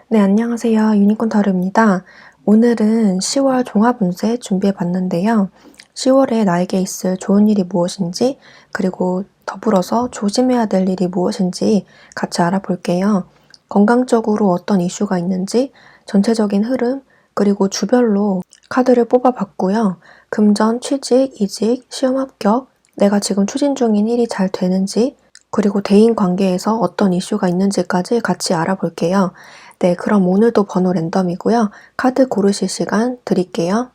네, 안녕하세요. 유니콘 타로입니다. 오늘은 10월 종합운세 준비해 봤는데요. 10월에 나에게 있을 좋은 일이 무엇인지, 그리고 더불어서 조심해야 될 일이 무엇인지 같이 알아볼게요. 건강적으로 어떤 이슈가 있는지, 전체적인 흐름, 그리고 주별로 카드를 뽑아 봤고요. 금전, 취직, 이직, 시험 합격, 내가 지금 추진 중인 일이 잘 되는지, 그리고 대인 관계에서 어떤 이슈가 있는지까지 같이 알아볼게요. 네, 그럼 오늘도 번호 랜덤이고요. 카드 고르실 시간 드릴게요.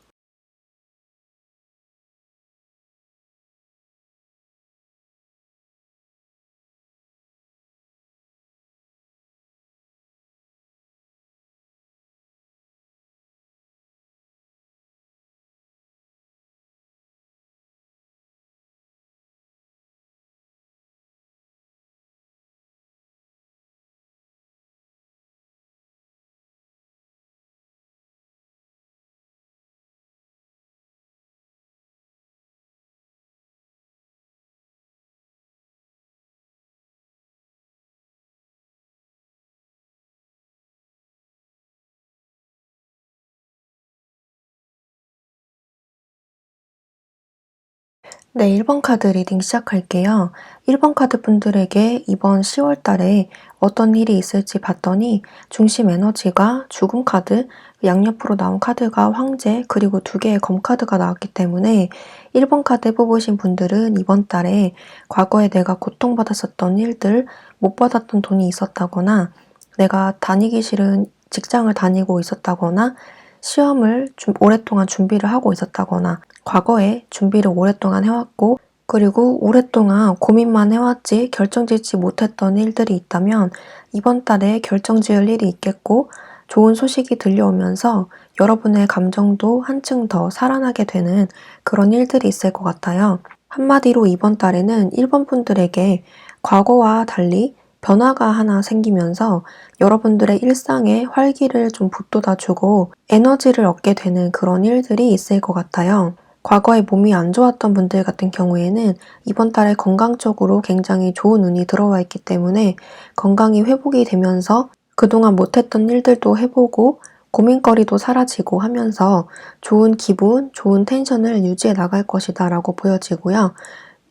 네, 1번 카드 리딩 시작할게요. 1번 카드 분들에게 이번 10월 달에 어떤 일이 있을지 봤더니 중심 에너지가 죽음 카드, 양옆으로 나온 카드가 황제, 그리고 두 개의 검 카드가 나왔기 때문에 1번 카드 뽑으신 분들은 이번 달에 과거에 내가 고통받았었던 일들, 못 받았던 돈이 있었다거나 내가 다니기 싫은 직장을 다니고 있었다거나 시험을 좀 오랫동안 준비를 하고 있었다거나 과거에 준비를 오랫동안 해왔고 그리고 오랫동안 고민만 해왔지 결정짓지 못했던 일들이 있다면 이번 달에 결정지을 일이 있겠고 좋은 소식이 들려오면서 여러분의 감정도 한층 더 살아나게 되는 그런 일들이 있을 것 같아요. 한마디로 이번 달에는 1번 분들에게 과거와 달리 변화가 하나 생기면서 여러분들의 일상에 활기를 좀 북돋아주고 에너지를 얻게 되는 그런 일들이 있을 것 같아요. 과거에 몸이 안 좋았던 분들 같은 경우에는 이번 달에 건강적으로 굉장히 좋은 운이 들어와 있기 때문에 건강이 회복이 되면서 그동안 못했던 일들도 해보고 고민거리도 사라지고 하면서 좋은 기분, 좋은 텐션을 유지해 나갈 것이다 라고 보여지고요.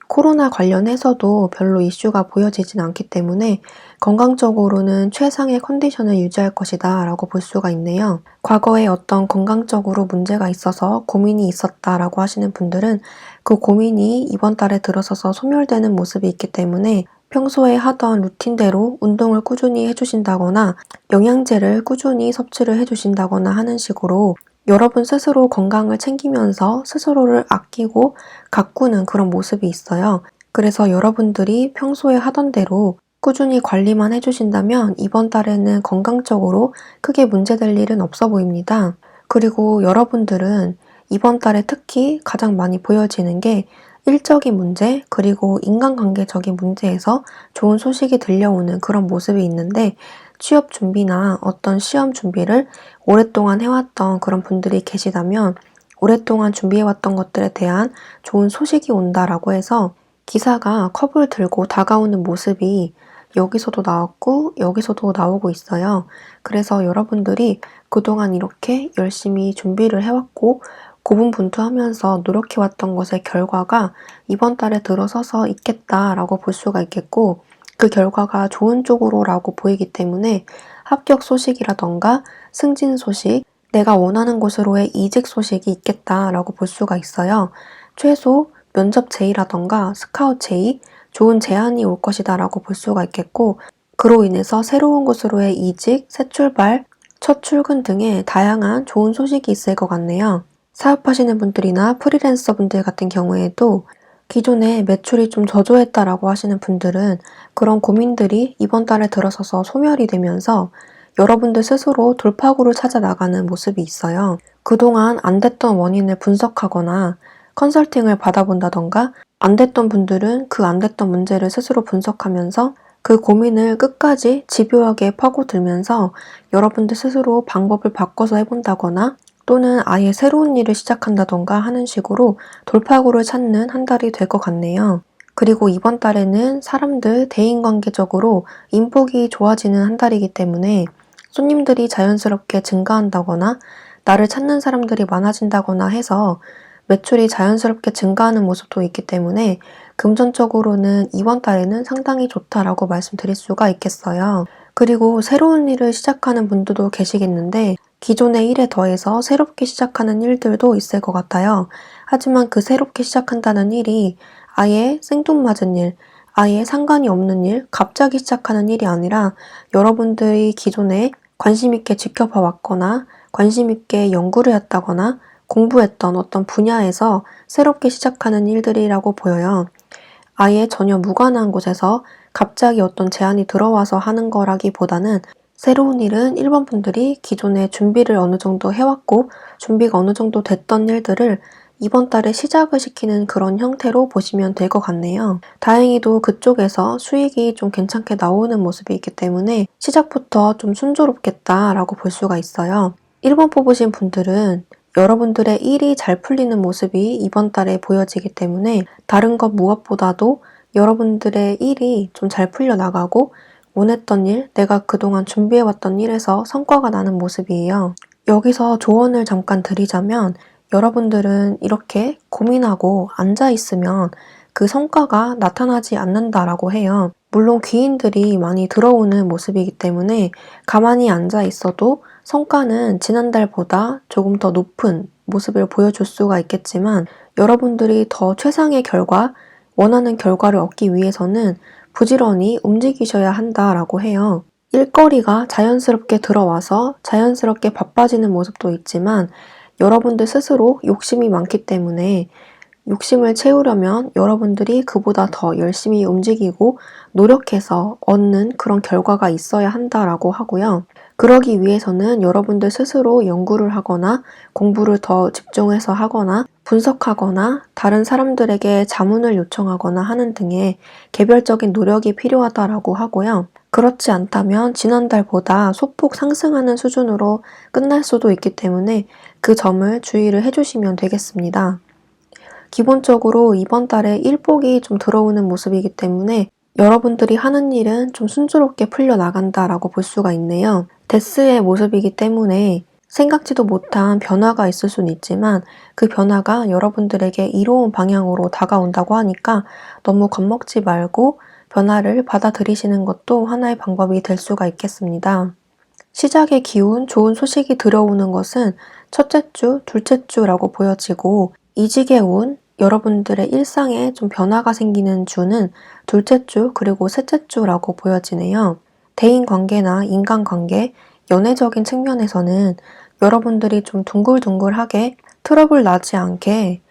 코로나 관련해서도 별로 이슈가 보여지진 않기 때문에 건강적으로는 최상의 컨디션을 유지할 것이다 라고 볼 수가 있네요. 과거에 어떤 건강적으로 문제가 있어서 고민이 있었다 라고 하시는 분들은 그 고민이 이번 달에 들어서서 소멸되는 모습이 있기 때문에 평소에 하던 루틴대로 운동을 꾸준히 해주신다거나 영양제를 꾸준히 섭취를 해주신다거나 하는 식으로 여러분 스스로 건강을 챙기면서 스스로를 아끼고 가꾸는 그런 모습이 있어요. 그래서 여러분들이 평소에 하던 대로 꾸준히 관리만 해주신다면 이번 달에는 건강적으로 크게 문제될 일은 없어 보입니다. 그리고 여러분들은 이번 달에 특히 가장 많이 보여지는 게 일적인 문제, 그리고 인간관계적인 문제에서 좋은 소식이 들려오는 그런 모습이 있는데 취업 준비나 어떤 시험 준비를 오랫동안 해왔던 그런 분들이 계시다면 오랫동안 준비해왔던 것들에 대한 좋은 소식이 온다라고 해서 기사가 컵을 들고 다가오는 모습이 여기서도 나왔고 여기서도 나오고 있어요. 그래서 여러분들이 그동안 이렇게 열심히 준비를 해왔고 고분분투하면서 노력해왔던 것의 결과가 이번 달에 들어서서 있겠다라고 볼 수가 있겠고 그 결과가 좋은 쪽으로라고 보이기 때문에 합격 소식이라던가 승진 소식, 내가 원하는 곳으로의 이직 소식이 있겠다라고 볼 수가 있어요. 최소 면접 제의라던가 스카웃 제의, 좋은 제안이 올 것이다라고 볼 수가 있겠고 그로 인해서 새로운 곳으로의 이직, 새 출발, 첫 출근 등의 다양한 좋은 소식이 있을 것 같네요. 사업하시는 분들이나 프리랜서 분들 같은 경우에도 기존에 매출이 좀 저조했다라고 하시는 분들은 그런 고민들이 이번 달에 들어서서 소멸이 되면서 여러분들 스스로 돌파구를 찾아 나가는 모습이 있어요. 그동안 안 됐던 원인을 분석하거나 컨설팅을 받아본다던가 안 됐던 분들은 그 안 됐던 문제를 스스로 분석하면서 그 고민을 끝까지 집요하게 파고들면서 여러분들 스스로 방법을 바꿔서 해본다거나 또는 아예 새로운 일을 시작한다던가 하는 식으로 돌파구를 찾는 한 달이 될 것 같네요. 그리고 이번 달에는 사람들 대인관계적으로 인복이 좋아지는 한 달이기 때문에 손님들이 자연스럽게 증가한다거나 나를 찾는 사람들이 많아진다거나 해서 매출이 자연스럽게 증가하는 모습도 있기 때문에 금전적으로는 이번 달에는 상당히 좋다라고 말씀드릴 수가 있겠어요. 그리고 새로운 일을 시작하는 분들도 계시겠는데 기존의 일에 더해서 새롭게 시작하는 일들도 있을 것 같아요. 하지만 그 새롭게 시작한다는 일이 아예 생뚱맞은 일, 아예 상관이 없는 일, 갑자기 시작하는 일이 아니라 여러분들이 기존에 관심 있게 지켜봐 왔거나 관심 있게 연구를 했다거나 공부했던 어떤 분야에서 새롭게 시작하는 일들이라고 보여요. 아예 전혀 무관한 곳에서 갑자기 어떤 제안이 들어와서 하는 거라기보다는 새로운 일은 일반 분들이 기존에 준비를 어느 정도 해왔고 준비가 어느 정도 됐던 일들을 이번 달에 시작을 시키는 그런 형태로 보시면 될 것 같네요. 다행히도 그쪽에서 수익이 좀 괜찮게 나오는 모습이 있기 때문에 시작부터 좀 순조롭겠다라고 볼 수가 있어요. 1번 뽑으신 분들은 여러분들의 일이 잘 풀리는 모습이 이번 달에 보여지기 때문에 다른 것 무엇보다도 여러분들의 일이 좀 잘 풀려나가고 원했던 일, 내가 그동안 준비해왔던 일에서 성과가 나는 모습이에요. 여기서 조언을 잠깐 드리자면 여러분들은 이렇게 고민하고 앉아있으면 그 성과가 나타나지 않는다라고 해요. 물론 귀인들이 많이 들어오는 모습이기 때문에 가만히 앉아있어도 성과는 지난달보다 조금 더 높은 모습을 보여줄 수가 있겠지만 여러분들이 더 최상의 결과, 원하는 결과를 얻기 위해서는 부지런히 움직이셔야 한다라고 해요. 일거리가 자연스럽게 들어와서 자연스럽게 바빠지는 모습도 있지만 여러분들 스스로 욕심이 많기 때문에 욕심을 채우려면 여러분들이 그보다 더 열심히 움직이고 노력해서 얻는 그런 결과가 있어야 한다라고 하고요. 그러기 위해서는 여러분들 스스로 연구를 하거나 공부를 더 집중해서 하거나 분석하거나 다른 사람들에게 자문을 요청하거나 하는 등의 개별적인 노력이 필요하다라고 하고요. 그렇지 않다면 지난달보다 소폭 상승하는 수준으로 끝날 수도 있기 때문에 그 점을 주의를 해주시면 되겠습니다. 기본적으로 이번 달에 일복이 좀 들어오는 모습이기 때문에 여러분들이 하는 일은 좀 순조롭게 풀려나간다라고 볼 수가 있네요. 데스의 모습이기 때문에 생각지도 못한 변화가 있을 수는 있지만 그 변화가 여러분들에게 이로운 방향으로 다가온다고 하니까 너무 겁먹지 말고 변화를 받아들이시는 것도 하나의 방법이 될 수가 있겠습니다. 시작의 기운, 좋은 소식이 들어오는 것은 첫째 주, 둘째 주라고 보여지고 이직의 운, 여러분들의 일상에 좀 변화가 생기는 주는 둘째 주 그리고 셋째 주라고 보여지네요. 대인관계나 인간관계, 연애적인 측면에서는 여러분들이 좀 둥글둥글하게 트러블 나지 않게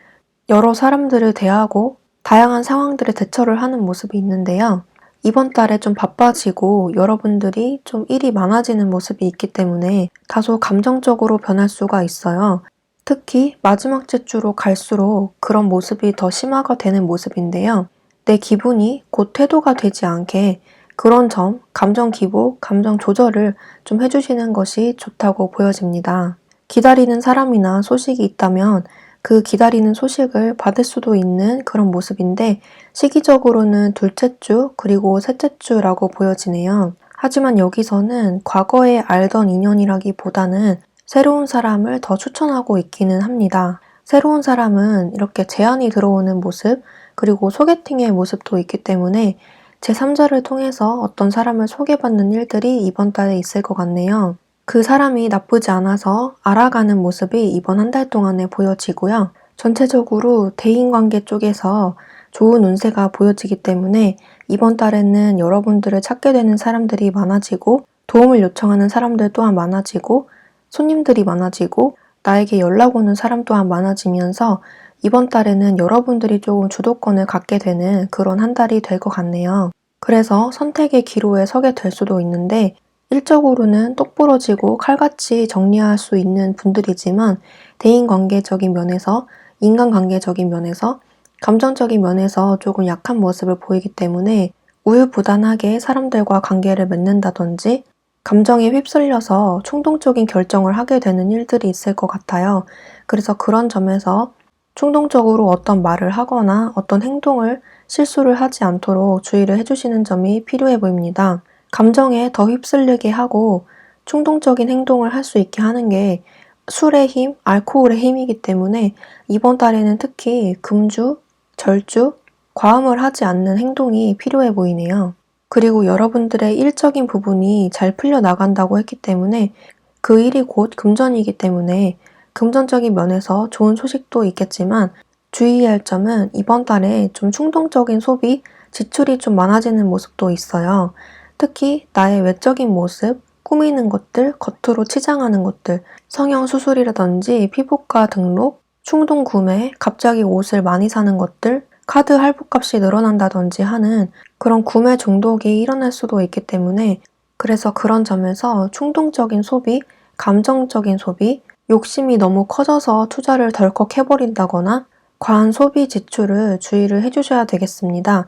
여러 사람들을 대하고 다양한 상황들에 대처를 하는 모습이 있는데요. 이번 달에 좀 바빠지고 여러분들이 좀 일이 많아지는 모습이 있기 때문에 다소 감정적으로 변할 수가 있어요. 특히 마지막 주로 갈수록 그런 모습이 더 심화가 되는 모습인데요. 내 기분이 곧 태도가 되지 않게 그런 점, 감정 기복, 감정 조절을 좀 해주시는 것이 좋다고 보여집니다. 기다리는 사람이나 소식이 있다면 그 기다리는 소식을 받을 수도 있는 그런 모습인데 시기적으로는 둘째 주 그리고 셋째 주라고 보여지네요. 하지만 여기서는 과거에 알던 인연이라기보다는 새로운 사람을 더 추천하고 있기는 합니다. 새로운 사람은 이렇게 제안이 들어오는 모습 그리고 소개팅의 모습도 있기 때문에 제3자를 통해서 어떤 사람을 소개받는 일들이 이번 달에 있을 것 같네요. 그 사람이 나쁘지 않아서 알아가는 모습이 이번 한 달 동안에 보여지고요. 전체적으로 대인관계 쪽에서 좋은 운세가 보여지기 때문에 이번 달에는 여러분들을 찾게 되는 사람들이 많아지고 도움을 요청하는 사람들 또한 많아지고 손님들이 많아지고 나에게 연락 오는 사람 또한 많아지면서 이번 달에는 여러분들이 조금 주도권을 갖게 되는 그런 한 달이 될 것 같네요. 그래서 선택의 기로에 서게 될 수도 있는데 일적으로는 똑부러지고 칼같이 정리할 수 있는 분들이지만 대인관계적인 면에서, 인간관계적인 면에서, 감정적인 면에서 조금 약한 모습을 보이기 때문에 우유부단하게 사람들과 관계를 맺는다든지 감정에 휩쓸려서 충동적인 결정을 하게 되는 일들이 있을 것 같아요. 그래서 그런 점에서 충동적으로 어떤 말을 하거나 어떤 행동을 실수를 하지 않도록 주의를 해주시는 점이 필요해 보입니다. 감정에 더 휩쓸리게 하고 충동적인 행동을 할 수 있게 하는 게 술의 힘, 알코올의 힘이기 때문에 이번 달에는 특히 금주, 절주, 과음을 하지 않는 행동이 필요해 보이네요. 그리고 여러분들의 일적인 부분이 잘 풀려 나간다고 했기 때문에 그 일이 곧 금전이기 때문에 금전적인 면에서 좋은 소식도 있겠지만 주의해야 할 점은 이번 달에 좀 충동적인 소비, 지출이 좀 많아지는 모습도 있어요. 특히 나의 외적인 모습, 꾸미는 것들, 겉으로 치장하는 것들, 성형 수술이라든지 피부과 등록, 충동 구매, 갑자기 옷을 많이 사는 것들, 카드 할부값이 늘어난다든지 하는 그런 구매 중독이 일어날 수도 있기 때문에 그래서 그런 점에서 충동적인 소비, 감정적인 소비, 욕심이 너무 커져서 투자를 덜컥 해버린다거나 과한 소비 지출을 주의를 해주셔야 되겠습니다.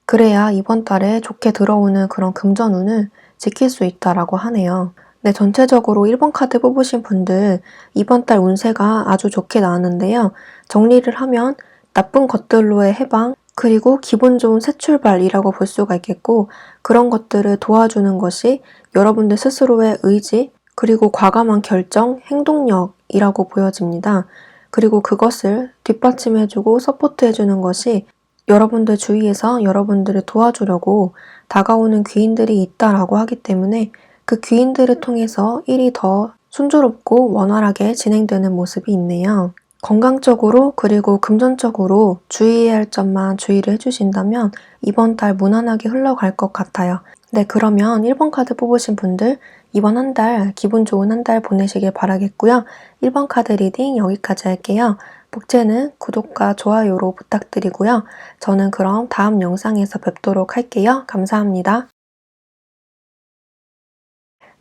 그래야 이번 달에 좋게 들어오는 그런 금전운을 지킬 수 있다라고 하네요. 네, 전체적으로 1번 카드 뽑으신 분들 이번 달 운세가 아주 좋게 나왔는데요. 정리를 하면 나쁜 것들로의 해방, 그리고 기분 좋은 새 출발이라고 볼 수가 있겠고 그런 것들을 도와주는 것이 여러분들 스스로의 의지, 그리고 과감한 결정, 행동력이라고 보여집니다. 그리고 그것을 뒷받침해주고 서포트해주는 것이 여러분들 주위에서 여러분들을 도와주려고 다가오는 귀인들이 있다라고 하기 때문에 그 귀인들을 통해서 일이 더 순조롭고 원활하게 진행되는 모습이 있네요. 건강적으로 그리고 금전적으로 주의해야 할 점만 주의를 해주신다면 이번 달 무난하게 흘러갈 것 같아요. 네, 그러면 1번 카드 뽑으신 분들 이번 한 달 기분 좋은 한 달 보내시길 바라겠고요. 1번 카드 리딩 여기까지 할게요. 복제는 구독과 좋아요로 부탁드리고요. 저는 그럼 다음 영상에서 뵙도록 할게요. 감사합니다.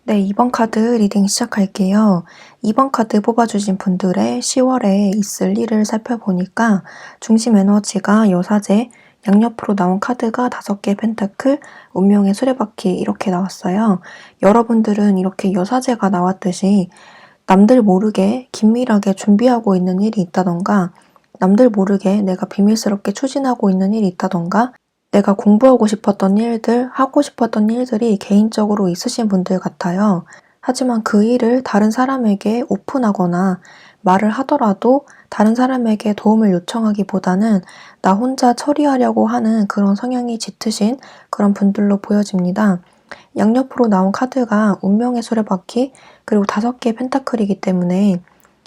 네, 2번 카드 리딩 시작할게요. 2번 카드 뽑아주신 분들의 10월에 있을 일을 살펴보니까 중심 에너지가 여사제, 양옆으로 나온 카드가 5개 펜타클, 운명의 수레바퀴 이렇게 나왔어요. 여러분들은 이렇게 여사제가 나왔듯이 남들 모르게 긴밀하게 준비하고 있는 일이 있다던가 남들 모르게 내가 비밀스럽게 추진하고 있는 일이 있다던가 내가 공부하고 싶었던 일들, 하고 싶었던 일들이 개인적으로 있으신 분들 같아요. 하지만 그 일을 다른 사람에게 오픈하거나 말을 하더라도 다른 사람에게 도움을 요청하기보다는 나 혼자 처리하려고 하는 그런 성향이 짙으신 그런 분들로 보여집니다. 양옆으로 나온 카드가 운명의 수레바퀴 그리고 5개의 펜타클이기 때문에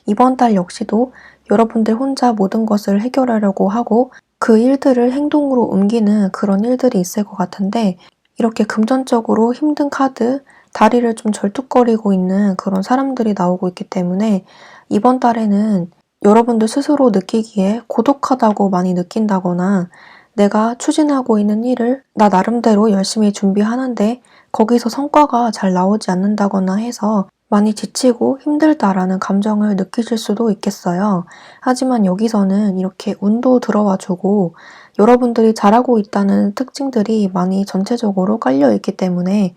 이번 달 역시도 여러분들 혼자 모든 것을 해결하려고 하고 그 일들을 행동으로 옮기는 그런 일들이 있을 것 같은데 이렇게 금전적으로 힘든 카드, 다리를 좀 절뚝거리고 있는 그런 사람들이 나오고 있기 때문에 이번 달에는 여러분들 스스로 느끼기에 고독하다고 많이 느낀다거나 내가 추진하고 있는 일을 나 나름대로 열심히 준비하는데 거기서 성과가 잘 나오지 않는다거나 해서 많이 지치고 힘들다라는 감정을 느끼실 수도 있겠어요. 하지만 여기서는 이렇게 운도 들어와주고 여러분들이 잘하고 있다는 특징들이 많이 전체적으로 깔려 있기 때문에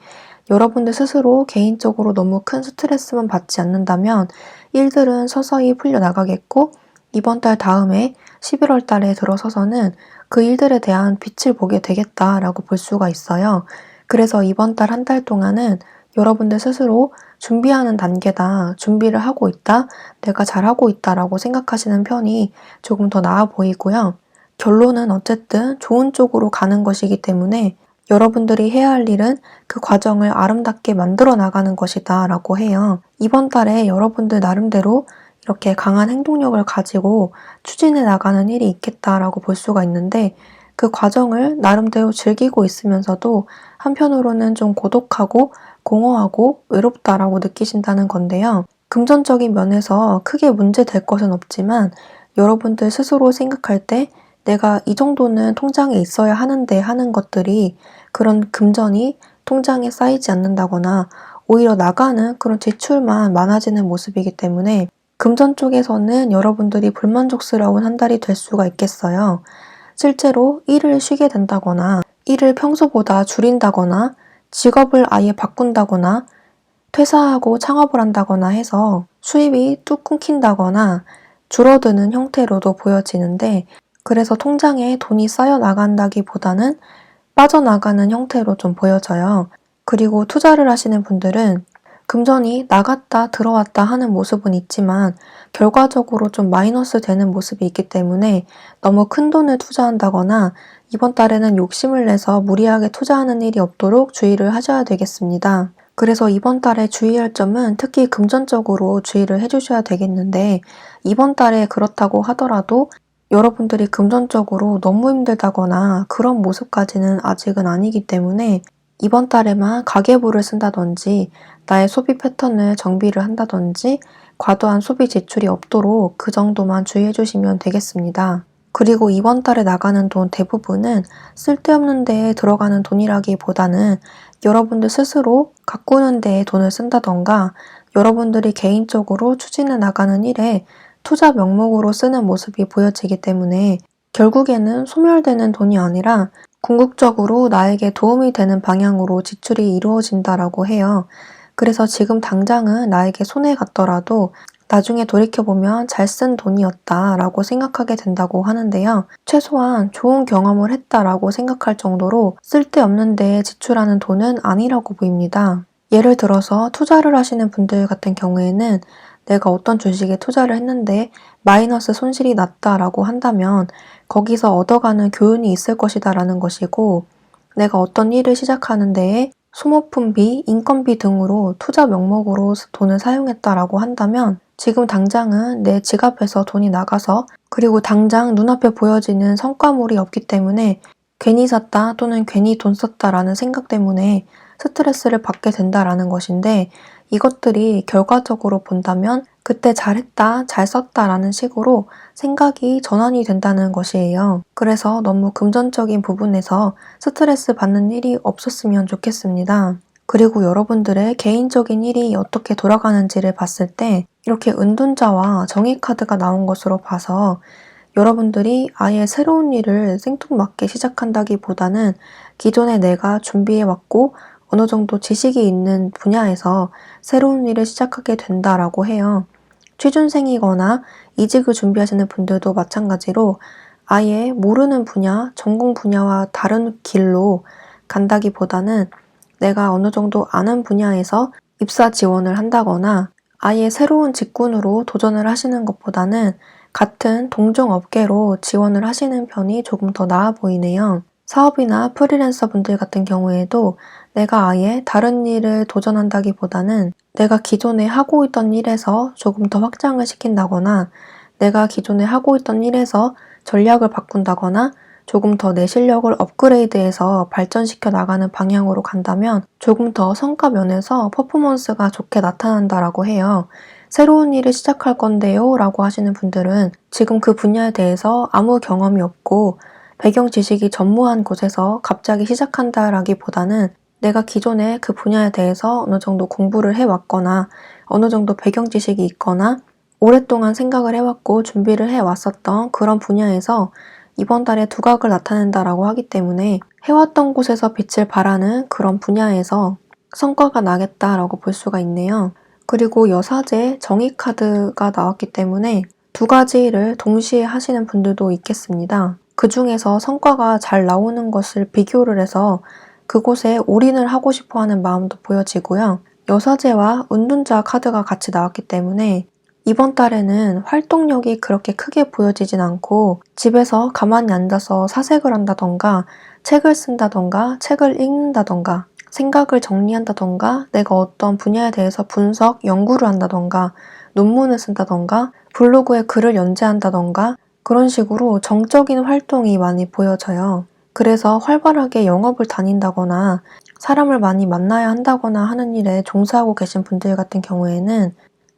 여러분들 스스로 개인적으로 너무 큰 스트레스만 받지 않는다면 일들은 서서히 풀려나가겠고 이번 달 다음에 11월 달에 들어서서는 그 일들에 대한 빛을 보게 되겠다라고 볼 수가 있어요. 그래서 이번 달 한 달 동안은 여러분들 스스로 준비하는 단계다, 준비를 하고 있다, 내가 잘하고 있다라고 생각하시는 편이 조금 더 나아 보이고요. 결론은 어쨌든 좋은 쪽으로 가는 것이기 때문에 여러분들이 해야 할 일은 그 과정을 아름답게 만들어 나가는 것이다 라고 해요. 이번 달에 여러분들 나름대로 이렇게 강한 행동력을 가지고 추진해 나가는 일이 있겠다라고 볼 수가 있는데 그 과정을 나름대로 즐기고 있으면서도 한편으로는 좀 고독하고 공허하고 외롭다라고 느끼신다는 건데요. 금전적인 면에서 크게 문제될 것은 없지만 여러분들 스스로 생각할 때 내가 이 정도는 통장에 있어야 하는데 하는 것들이 그런 금전이 통장에 쌓이지 않는다거나 오히려 나가는 그런 지출만 많아지는 모습이기 때문에 금전 쪽에서는 여러분들이 불만족스러운 한 달이 될 수가 있겠어요. 실제로 일을 쉬게 된다거나 일을 평소보다 줄인다거나 직업을 아예 바꾼다거나 퇴사하고 창업을 한다거나 해서 수입이 뚝 끊긴다거나 줄어드는 형태로도 보여지는데 그래서 통장에 돈이 쌓여 나간다기보다는 빠져나가는 형태로 좀 보여져요. 그리고 투자를 하시는 분들은 금전이 나갔다 들어왔다 하는 모습은 있지만 결과적으로 좀 마이너스 되는 모습이 있기 때문에 너무 큰 돈을 투자한다거나 이번 달에는 욕심을 내서 무리하게 투자하는 일이 없도록 주의를 하셔야 되겠습니다. 그래서 이번 달에 주의할 점은 특히 금전적으로 주의를 해주셔야 되겠는데, 이번 달에 그렇다고 하더라도 여러분들이 금전적으로 너무 힘들다거나 그런 모습까지는 아직은 아니기 때문에 이번 달에만 가계부를 쓴다든지 나의 소비 패턴을 정비를 한다든지 과도한 소비 지출이 없도록 그 정도만 주의해 주시면 되겠습니다. 그리고 이번 달에 나가는 돈 대부분은 쓸데없는 데에 들어가는 돈이라기보다는 여러분들 스스로 가꾸는 데에 돈을 쓴다던가 여러분들이 개인적으로 추진해 나가는 일에 투자 명목으로 쓰는 모습이 보여지기 때문에 결국에는 소멸되는 돈이 아니라 궁극적으로 나에게 도움이 되는 방향으로 지출이 이루어진다라고 해요. 그래서 지금 당장은 나에게 손해 갔더라도 나중에 돌이켜보면 잘 쓴 돈이었다라고 생각하게 된다고 하는데요. 최소한 좋은 경험을 했다라고 생각할 정도로 쓸데없는 데에 지출하는 돈은 아니라고 보입니다. 예를 들어서 투자를 하시는 분들 같은 경우에는 내가 어떤 주식에 투자를 했는데 마이너스 손실이 났다라고 한다면 거기서 얻어가는 교훈이 있을 것이다라는 것이고, 내가 어떤 일을 시작하는 데에 소모품비, 인건비 등으로 투자 명목으로 돈을 사용했다라고 한다면 지금 당장은 내 지갑에서 돈이 나가서 그리고 당장 눈앞에 보여지는 성과물이 없기 때문에 괜히 샀다 또는 괜히 돈 썼다라는 생각 때문에 스트레스를 받게 된다라는 것인데, 이것들이 결과적으로 본다면 그때 잘했다, 잘 썼다라는 식으로 생각이 전환이 된다는 것이에요. 그래서 너무 금전적인 부분에서 스트레스 받는 일이 없었으면 좋겠습니다. 그리고 여러분들의 개인적인 일이 어떻게 돌아가는지를 봤을 때 이렇게 은둔자와 정의카드가 나온 것으로 봐서 여러분들이 아예 새로운 일을 생뚱맞게 시작한다기보다는 기존에 내가 준비해왔고 어느 정도 지식이 있는 분야에서 새로운 일을 시작하게 된다라고 해요. 취준생이거나 이직을 준비하시는 분들도 마찬가지로 아예 모르는 분야, 전공 분야와 다른 길로 간다기보다는 내가 어느 정도 아는 분야에서 입사 지원을 한다거나 아예 새로운 직군으로 도전을 하시는 것보다는 같은 동종 업계로 지원을 하시는 편이 조금 더 나아 보이네요. 사업이나 프리랜서 분들 같은 경우에도 내가 아예 다른 일을 도전한다기보다는 내가 기존에 하고 있던 일에서 조금 더 확장을 시킨다거나 내가 기존에 하고 있던 일에서 전략을 바꾼다거나 조금 더 내 실력을 업그레이드해서 발전시켜 나가는 방향으로 간다면 조금 더 성과 면에서 퍼포먼스가 좋게 나타난다라고 해요. 새로운 일을 시작할 건데요 라고 하시는 분들은 지금 그 분야에 대해서 아무 경험이 없고 배경 지식이 전무한 곳에서 갑자기 시작한다라기보다는 내가 기존에 그 분야에 대해서 어느 정도 공부를 해왔거나 어느 정도 배경 지식이 있거나 오랫동안 생각을 해왔고 준비를 해왔었던 그런 분야에서 이번 달에 두각을 나타낸다라고 하기 때문에 해왔던 곳에서 빛을 발하는 그런 분야에서 성과가 나겠다라고 볼 수가 있네요. 그리고 여사제 정의카드가 나왔기 때문에 두 가지 일을 동시에 하시는 분들도 있겠습니다. 그 중에서 성과가 잘 나오는 것을 비교를 해서 그곳에 올인을 하고 싶어 하는 마음도 보여지고요. 여사제와 은둔자 카드가 같이 나왔기 때문에 이번 달에는 활동력이 그렇게 크게 보여지진 않고 집에서 가만히 앉아서 사색을 한다던가 책을 쓴다던가 책을 읽는다던가 생각을 정리한다던가 내가 어떤 분야에 대해서 분석, 연구를 한다던가 논문을 쓴다던가 블로그에 글을 연재한다던가 그런 식으로 정적인 활동이 많이 보여져요. 그래서 활발하게 영업을 다닌다거나 사람을 많이 만나야 한다거나 하는 일에 종사하고 계신 분들 같은 경우에는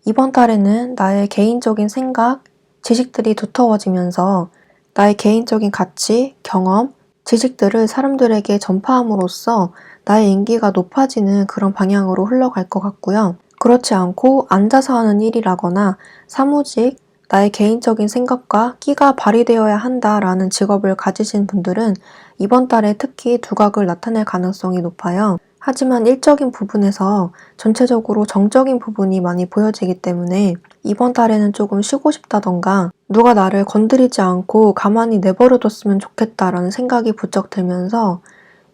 이번 달에는 나의 개인적인 생각, 지식들이 두터워지면서 나의 개인적인 가치, 경험, 지식들을 사람들에게 전파함으로써 나의 인기가 높아지는 그런 방향으로 흘러갈 것 같고요. 그렇지 않고 앉아서 하는 일이라거나 사무직, 나의 개인적인 생각과 끼가 발휘되어야 한다라는 직업을 가지신 분들은 이번 달에 특히 두각을 나타낼 가능성이 높아요. 하지만 일적인 부분에서 전체적으로 정적인 부분이 많이 보여지기 때문에 이번 달에는 조금 쉬고 싶다던가 누가 나를 건드리지 않고 가만히 내버려뒀으면 좋겠다라는 생각이 부쩍 들면서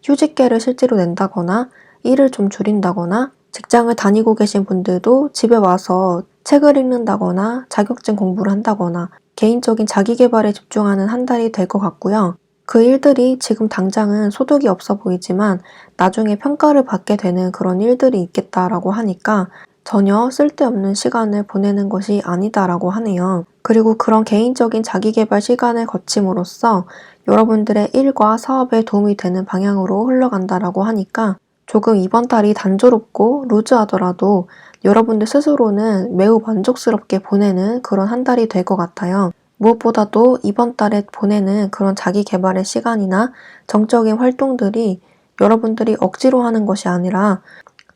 휴직계를 실제로 낸다거나 일을 좀 줄인다거나 직장을 다니고 계신 분들도 집에 와서 책을 읽는다거나 자격증 공부를 한다거나 개인적인 자기 개발에 집중하는 한 달이 될 것 같고요. 그 일들이 지금 당장은 소득이 없어 보이지만 나중에 평가를 받게 되는 그런 일들이 있겠다라고 하니까 전혀 쓸데없는 시간을 보내는 것이 아니다라고 하네요. 그리고 그런 개인적인 자기 개발 시간을 거침으로써 여러분들의 일과 사업에 도움이 되는 방향으로 흘러간다라고 하니까 조금 이번 달이 단조롭고 루즈하더라도 여러분들 스스로는 매우 만족스럽게 보내는 그런 한 달이 될 것 같아요. 무엇보다도 이번 달에 보내는 그런 자기 개발의 시간이나 정적인 활동들이 여러분들이 억지로 하는 것이 아니라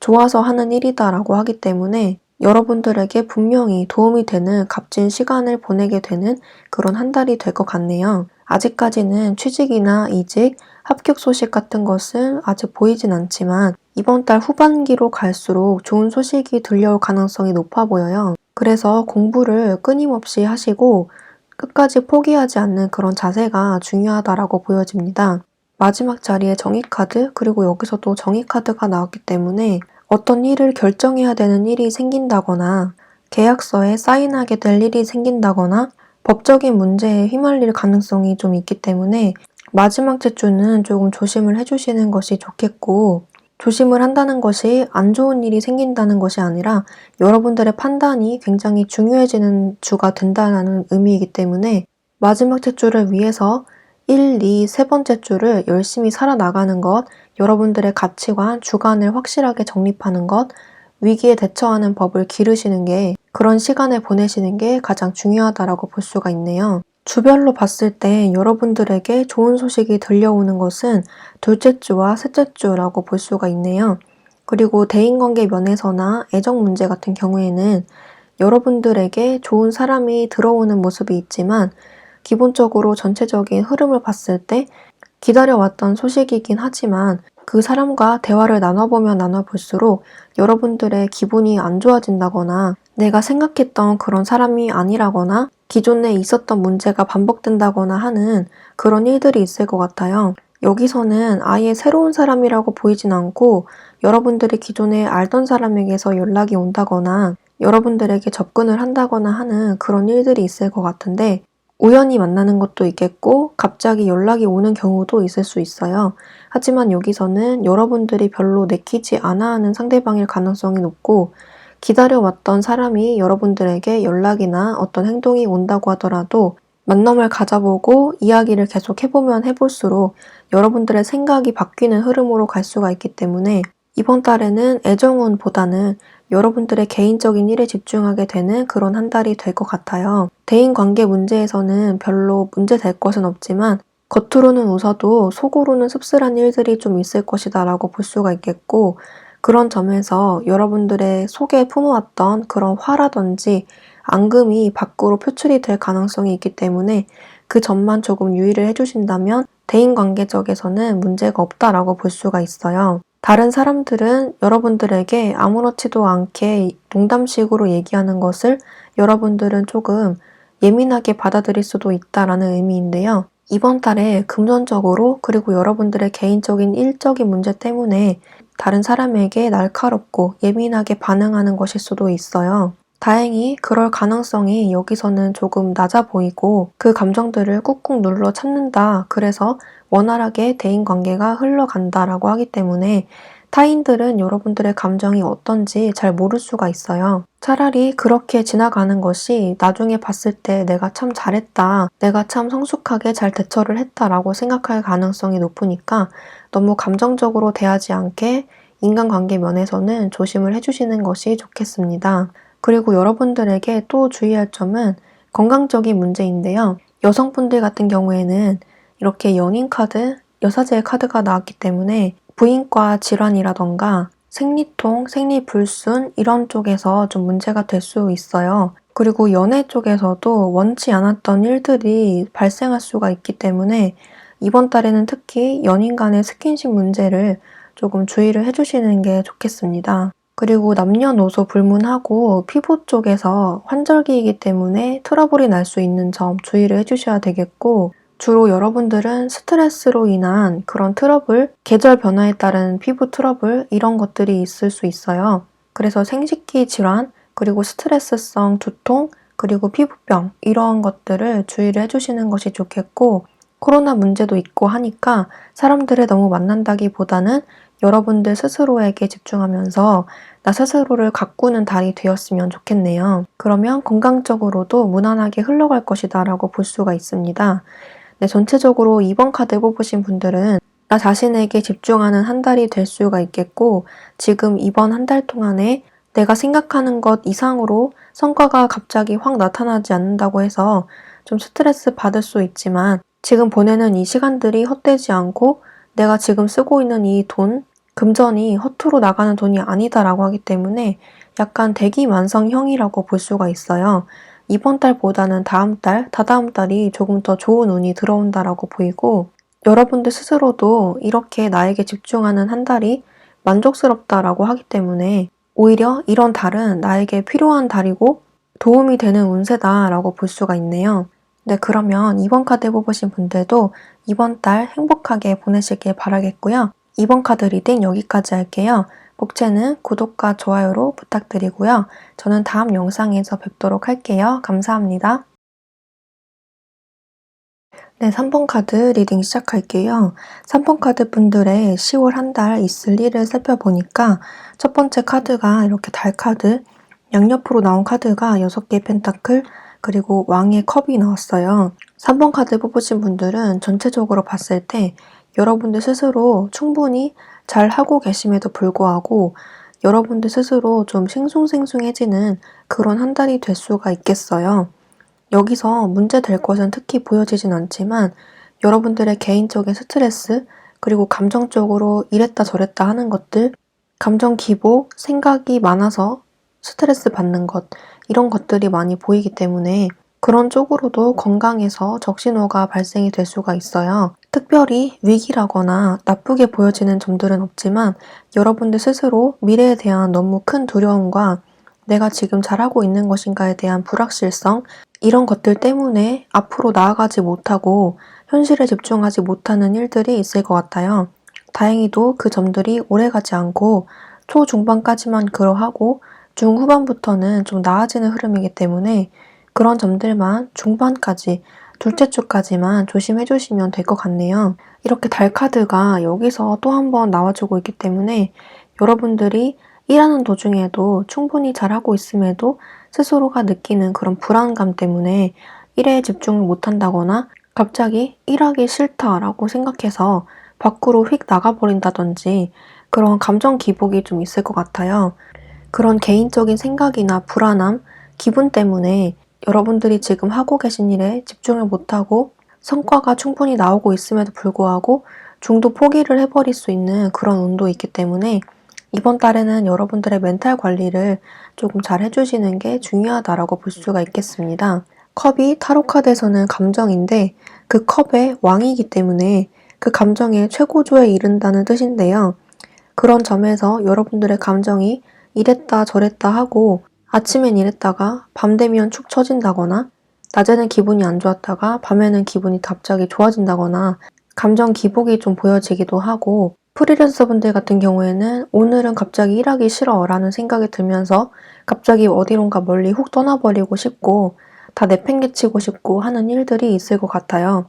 좋아서 하는 일이다라고 하기 때문에 여러분들에게 분명히 도움이 되는 값진 시간을 보내게 되는 그런 한 달이 될 것 같네요. 아직까지는 취직이나 이직, 합격 소식 같은 것은 아직 보이진 않지만 이번 달 후반기로 갈수록 좋은 소식이 들려올 가능성이 높아 보여요. 그래서 공부를 끊임없이 하시고 끝까지 포기하지 않는 그런 자세가 중요하다라고 보여집니다. 마지막 자리에 정의 카드, 그리고 여기서도 정의 카드가 나왔기 때문에 어떤 일을 결정해야 되는 일이 생긴다거나 계약서에 사인하게 될 일이 생긴다거나 법적인 문제에 휘말릴 가능성이 좀 있기 때문에 마지막 제주는 조금 조심을 해주시는 것이 좋겠고, 조심을 한다는 것이 안 좋은 일이 생긴다는 것이 아니라 여러분들의 판단이 굉장히 중요해지는 주가 된다는 의미이기 때문에 마지막 제주를 위해서 1, 2, 세 번째 주를 열심히 살아나가는 것, 여러분들의 가치관, 주관을 확실하게 정립하는 것, 위기에 대처하는 법을 기르시는 게, 그런 시간을 보내시는 게 가장 중요하다라고 볼 수가 있네요. 주별로 봤을 때 여러분들에게 좋은 소식이 들려오는 것은 둘째 주와 셋째 주라고 볼 수가 있네요. 그리고 대인관계 면에서나 애정 문제 같은 경우에는 여러분들에게 좋은 사람이 들어오는 모습이 있지만 기본적으로 전체적인 흐름을 봤을 때 기다려왔던 소식이긴 하지만 그 사람과 대화를 나눠보면 나눠볼수록 여러분들의 기분이 안 좋아진다거나 내가 생각했던 그런 사람이 아니라거나 기존에 있었던 문제가 반복된다거나 하는 그런 일들이 있을 것 같아요. 여기서는 아예 새로운 사람이라고 보이진 않고 여러분들이 기존에 알던 사람에게서 연락이 온다거나 여러분들에게 접근을 한다거나 하는 그런 일들이 있을 것 같은데 우연히 만나는 것도 있겠고 갑자기 연락이 오는 경우도 있을 수 있어요. 하지만 여기서는 여러분들이 별로 내키지 않아 하는 상대방일 가능성이 높고 기다려왔던 사람이 여러분들에게 연락이나 어떤 행동이 온다고 하더라도 만남을 가져보고 이야기를 계속 해보면 해볼수록 여러분들의 생각이 바뀌는 흐름으로 갈 수가 있기 때문에 이번 달에는 애정운보다는 여러분들의 개인적인 일에 집중하게 되는 그런 한 달이 될 것 같아요. 대인관계 문제에서는 별로 문제될 것은 없지만 겉으로는 웃어도 속으로는 씁쓸한 일들이 좀 있을 것이다 라고 볼 수가 있겠고 그런 점에서 여러분들의 속에 품어왔던 그런 화라든지 앙금이 밖으로 표출이 될 가능성이 있기 때문에 그 점만 조금 유의를 해주신다면 대인관계적에서는 문제가 없다라고 볼 수가 있어요. 다른 사람들은 여러분들에게 아무렇지도 않게 농담식으로 얘기하는 것을 여러분들은 조금 예민하게 받아들일 수도 있다라는 의미인데요. 이번 달에 금전적으로 그리고 여러분들의 개인적인 일적인 문제 때문에 다른 사람에게 날카롭고 예민하게 반응하는 것일 수도 있어요. 다행히 그럴 가능성이 여기서는 조금 낮아 보이고 그 감정들을 꾹꾹 눌러 참는다. 그래서 원활하게 대인관계가 흘러간다라고 하기 때문에 타인들은 여러분들의 감정이 어떤지 잘 모를 수가 있어요. 차라리 그렇게 지나가는 것이 나중에 봤을 때 내가 참 잘했다, 내가 참 성숙하게 잘 대처를 했다라고 생각할 가능성이 높으니까 너무 감정적으로 대하지 않게 인간관계 면에서는 조심을 해주시는 것이 좋겠습니다. 그리고 여러분들에게 또 주의할 점은 건강적인 문제인데요. 여성분들 같은 경우에는 이렇게 연인 카드, 여사제의 카드가 나왔기 때문에 부인과 질환이라던가 생리통, 생리불순 이런 쪽에서 좀 문제가 될 수 있어요. 그리고 연애 쪽에서도 원치 않았던 일들이 발생할 수가 있기 때문에 이번 달에는 특히 연인 간의 스킨십 문제를 조금 주의를 해주시는 게 좋겠습니다. 그리고 남녀노소 불문하고 피부 쪽에서 환절기이기 때문에 트러블이 날 수 있는 점 주의를 해주셔야 되겠고 주로 여러분들은 스트레스로 인한 그런 트러블, 계절 변화에 따른 피부 트러블 이런 것들이 있을 수 있어요. 그래서 생식기 질환, 그리고 스트레스성 두통, 그리고 피부병 이런 것들을 주의를 해주시는 것이 좋겠고, 코로나 문제도 있고 하니까 사람들을 너무 만난다기보다는 여러분들 스스로에게 집중하면서 나 스스로를 가꾸는 달이 되었으면 좋겠네요. 그러면 건강적으로도 무난하게 흘러갈 것이다 라고 볼 수가 있습니다. 네, 전체적으로 2번 카드 뽑으신 분들은 나 자신에게 집중하는 한 달이 될 수가 있겠고, 지금 이번 한 달 동안에 내가 생각하는 것 이상으로 성과가 갑자기 확 나타나지 않는다고 해서 좀 스트레스 받을 수 있지만, 지금 보내는 이 시간들이 헛되지 않고 내가 지금 쓰고 있는 이 돈, 금전이 허투루 나가는 돈이 아니다라고 하기 때문에 약간 대기만성형이라고 볼 수가 있어요. 이번 달보다는 다음 달, 다다음 달이 조금 더 좋은 운이 들어온다라고 보이고, 여러분들 스스로도 이렇게 나에게 집중하는 한 달이 만족스럽다라고 하기 때문에 오히려 이런 달은 나에게 필요한 달이고 도움이 되는 운세다라고 볼 수가 있네요. 네, 그러면 이번 카드 뽑으신 분들도 이번 달 행복하게 보내시길 바라겠고요. 이번 카드 리딩 여기까지 할게요. 복채는 구독과 좋아요로 부탁드리고요. 저는 다음 영상에서 뵙도록 할게요. 감사합니다. 네, 3번 카드 리딩 시작할게요. 3번 카드 분들의 10월 한 달 있을 일을 살펴보니까 첫 번째 카드가 이렇게 달 카드, 양옆으로 나온 카드가 6개의 펜타클, 그리고 왕의 컵이 나왔어요. 3번 카드 뽑으신 분들은 전체적으로 봤을 때 여러분들 스스로 충분히 잘 하고 계심에도 불구하고 여러분들 스스로 좀 싱숭생숭해지는 그런 한 달이 될 수가 있겠어요. 여기서 문제될 것은 특히 보여지진 않지만 여러분들의 개인적인 스트레스, 그리고 감정적으로 이랬다 저랬다 하는 것들, 감정 기복, 생각이 많아서 스트레스 받는 것, 이런 것들이 많이 보이기 때문에 그런 쪽으로도 건강에서 적신호가 발생이 될 수가 있어요. 특별히 위기라거나 나쁘게 보여지는 점들은 없지만 여러분들 스스로 미래에 대한 너무 큰 두려움과 내가 지금 잘하고 있는 것인가에 대한 불확실성, 이런 것들 때문에 앞으로 나아가지 못하고 현실에 집중하지 못하는 일들이 있을 것 같아요. 다행히도 그 점들이 오래가지 않고 초중반까지만 그러하고 중후반부터는 좀 나아지는 흐름이기 때문에 그런 점들만 중반까지, 둘째 주까지만 조심해 주시면 될 것 같네요. 이렇게 달 카드가 여기서 또 한 번 나와주고 있기 때문에 여러분들이 일하는 도중에도 충분히 잘하고 있음에도 스스로가 느끼는 그런 불안감 때문에 일에 집중을 못한다거나 갑자기 일하기 싫다라고 생각해서 밖으로 휙 나가버린다든지 그런 감정 기복이 좀 있을 것 같아요. 그런 개인적인 생각이나 불안함, 기분 때문에 여러분들이 지금 하고 계신 일에 집중을 못하고 성과가 충분히 나오고 있음에도 불구하고 중도 포기를 해버릴 수 있는 그런 운도 있기 때문에 이번 달에는 여러분들의 멘탈 관리를 조금 잘 해주시는 게 중요하다라고 볼 수가 있겠습니다. 컵이 타로 카드에서는 감정인데 그 컵의 왕이기 때문에 그 감정의 최고조에 이른다는 뜻인데요. 그런 점에서 여러분들의 감정이 이랬다 저랬다 하고 아침엔 이랬다가 밤 되면 축 처진다거나 낮에는 기분이 안 좋았다가 밤에는 기분이 갑자기 좋아진다거나 감정 기복이 좀 보여지기도 하고, 프리랜서 분들 같은 경우에는 오늘은 갑자기 일하기 싫어 라는 생각이 들면서 갑자기 어디론가 멀리 훅 떠나버리고 싶고 다 내팽개치고 싶고 하는 일들이 있을 것 같아요.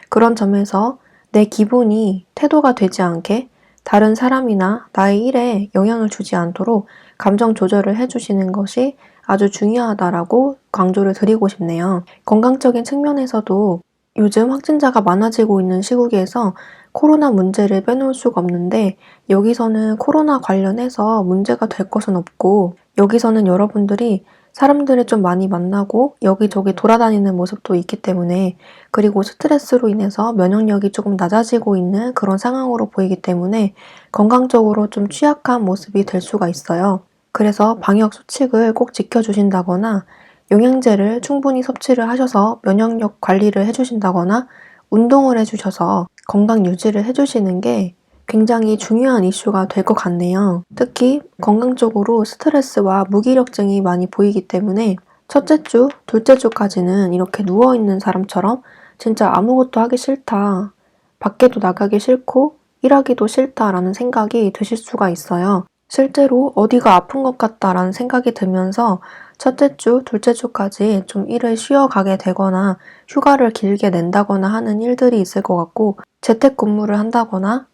그런 점에서 내 기분이 태도가 되지 않게 다른 사람이나 나의 일에 영향을 주지 않도록 감정 조절을 해주시는 것이 아주 중요하다라고 강조를 드리고 싶네요. 건강적인 측면에서도 요즘 확진자가 많아지고 있는 시국에서 코로나 문제를 빼놓을 수가 없는데 여기서는 코로나 관련해서 문제가 될 것은 없고, 여기서는 여러분들이 사람들을 좀 많이 만나고 여기저기 돌아다니는 모습도 있기 때문에, 그리고 스트레스로 인해서 면역력이 조금 낮아지고 있는 그런 상황으로 보이기 때문에 건강적으로 좀 취약한 모습이 될 수가 있어요. 그래서 방역 수칙을 꼭 지켜주신다거나 영양제를 충분히 섭취를 하셔서 면역력 관리를 해주신다거나 운동을 해주셔서 건강 유지를 해주시는 게 굉장히 중요한 이슈가 될 것 같네요. 특히 건강적으로 스트레스와 무기력증이 많이 보이기 때문에 첫째 주, 둘째 주까지는 이렇게 누워있는 사람처럼 진짜 아무것도 하기 싫다. 밖에도 나가기 싫고 일하기도 싫다라는 생각이 드실 수가 있어요. 실제로 어디가 아픈 것 같다라는 생각이 들면서 첫째 주, 둘째 주까지 좀 일을 쉬어가게 되거나 휴가를 길게 낸다거나 하는 일들이 있을 것 같고 재택근무를 한다거나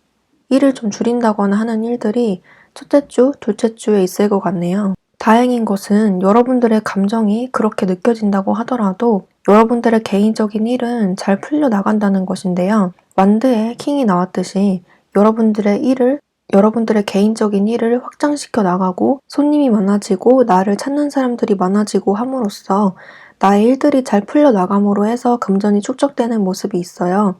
일을 좀 줄인다거나 하는 일들이 첫째 주, 둘째 주에 있을 것 같네요. 다행인 것은 여러분들의 감정이 그렇게 느껴진다고 하더라도 여러분들의 개인적인 일은 잘 풀려나간다는 것인데요. 완드에 킹이 나왔듯이 여러분들의 개인적인 일을 확장시켜 나가고 손님이 많아지고 나를 찾는 사람들이 많아지고 함으로써 나의 일들이 잘 풀려나감으로 해서 금전이 축적되는 모습이 있어요.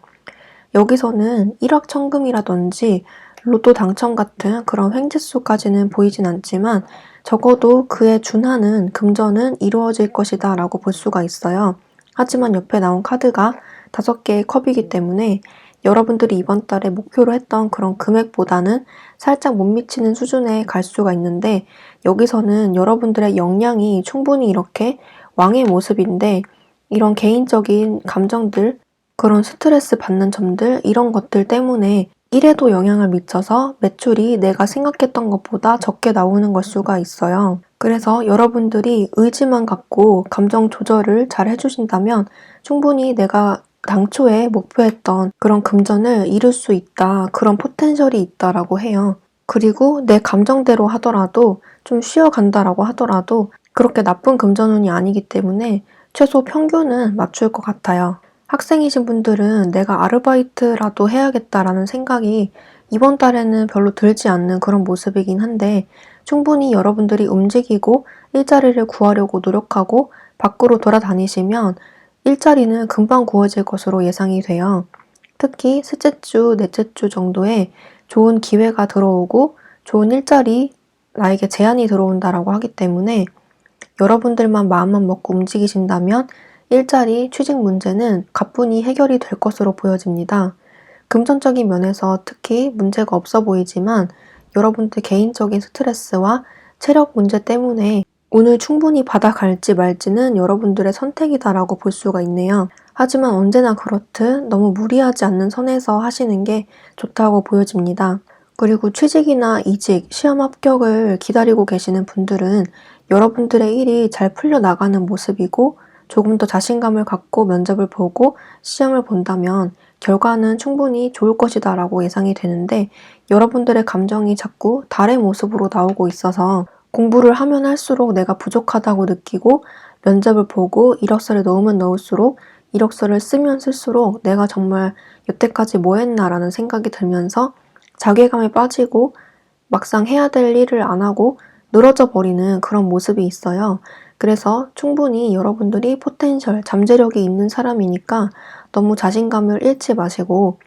여기서는 일확천금이라든지 로또 당첨 같은 그런 횡재수까지는 보이진 않지만 적어도 그에 준하는 금전은 이루어질 것이다 라고 볼 수가 있어요. 하지만 옆에 나온 카드가 5개의 컵이기 때문에 여러분들이 이번 달에 목표로 했던 그런 금액보다는 살짝 못 미치는 수준에 갈 수가 있는데 여기서는 여러분들의 역량이 충분히 이렇게 왕의 모습인데 이런 개인적인 감정들 그런 스트레스 받는 점들 이런 것들 때문에 일에도 영향을 미쳐서 매출이 내가 생각했던 것보다 적게 나오는 걸 수가 있어요. 그래서 여러분들이 의지만 갖고 감정 조절을 잘 해주신다면 충분히 내가 당초에 목표했던 그런 금전을 이룰 수 있다. 그런 포텐셜이 있다라고 해요. 그리고 내 감정대로 하더라도 좀 쉬어간다라고 하더라도 그렇게 나쁜 금전운이 아니기 때문에 최소 평균은 맞출 것 같아요. 학생이신 분들은 내가 아르바이트라도 해야겠다라는 생각이 이번 달에는 별로 들지 않는 그런 모습이긴 한데 충분히 여러분들이 움직이고 일자리를 구하려고 노력하고 밖으로 돌아다니시면 일자리는 금방 구해질 것으로 예상이 돼요. 특히 셋째 주, 넷째 주 정도에 좋은 기회가 들어오고 좋은 일자리, 나에게 제안이 들어온다라고 하기 때문에 여러분들만 마음만 먹고 움직이신다면 일자리, 취직 문제는 가뿐히 해결이 될 것으로 보여집니다. 금전적인 면에서 특히 문제가 없어 보이지만 여러분들 개인적인 스트레스와 체력 문제 때문에 운을 충분히 받아갈지 말지는 여러분들의 선택이다라고 볼 수가 있네요. 하지만 언제나 그렇듯 너무 무리하지 않는 선에서 하시는 게 좋다고 보여집니다. 그리고 취직이나 이직, 시험 합격을 기다리고 계시는 분들은 여러분들의 일이 잘 풀려나가는 모습이고 조금 더 자신감을 갖고 면접을 보고 시험을 본다면 결과는 충분히 좋을 것이다 라고 예상이 되는데 여러분들의 감정이 자꾸 달의 모습으로 나오고 있어서 공부를 하면 할수록 내가 부족하다고 느끼고 면접을 보고 이력서를 넣으면 넣을수록 이력서를 쓰면 쓸수록 내가 정말 여태까지 뭐 했나라는 생각이 들면서 자괴감에 빠지고 막상 해야 될 일을 안 하고 늘어져 버리는 그런 모습이 있어요. 그래서 충분히 여러분들이 포텐셜, 잠재력이 있는 사람이니까 너무 자신감을 잃지 마시고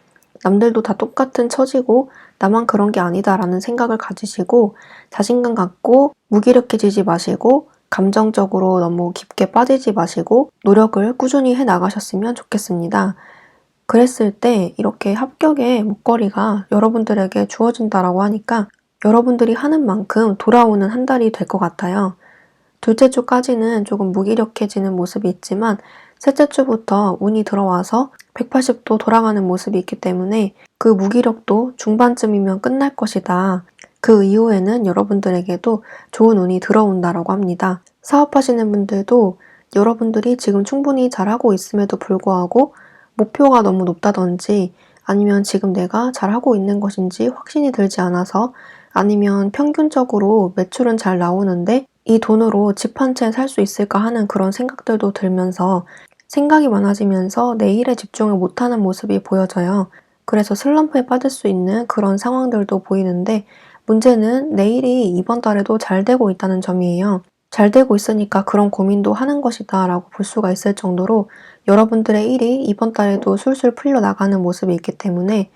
남들도 다 똑같은 처지고 나만 그런 게 아니다라는 생각을 가지시고 자신감 갖고 무기력해지지 마시고 감정적으로 너무 깊게 빠지지 마시고 노력을 꾸준히 해 나가셨으면 좋겠습니다. 그랬을 때 이렇게 합격의 목걸이가 여러분들에게 주어진다라고 하니까 여러분들이 하는 만큼 돌아오는 한 달이 될 것 같아요. 둘째 주까지는 조금 무기력해지는 모습이 있지만 셋째 주부터 운이 들어와서 180도 돌아가는 모습이 있기 때문에 그 무기력도 중반쯤이면 끝날 것이다. 그 이후에는 여러분들에게도 좋은 운이 들어온다라고 합니다. 사업하시는 분들도 여러분들이 지금 충분히 잘하고 있음에도 불구하고 목표가 너무 높다든지 아니면 지금 내가 잘하고 있는 것인지 확신이 들지 않아서 아니면 평균적으로 매출은 잘 나오는데 이 돈으로 집 한 채 살 수 있을까 하는 그런 생각들도 들면서 생각이 많아지면서 내 일에 집중을 못하는 모습이 보여져요. 그래서 슬럼프에 빠질 수 있는 그런 상황들도 보이는데 문제는 내 일이 이번 달에도 잘 되고 있다는 점이에요. 잘 되고 있으니까 그런 고민도 하는 것이다 라고 볼 수가 있을 정도로 여러분들의 일이 이번 달에도 술술 풀려나가는 모습이 있기 때문에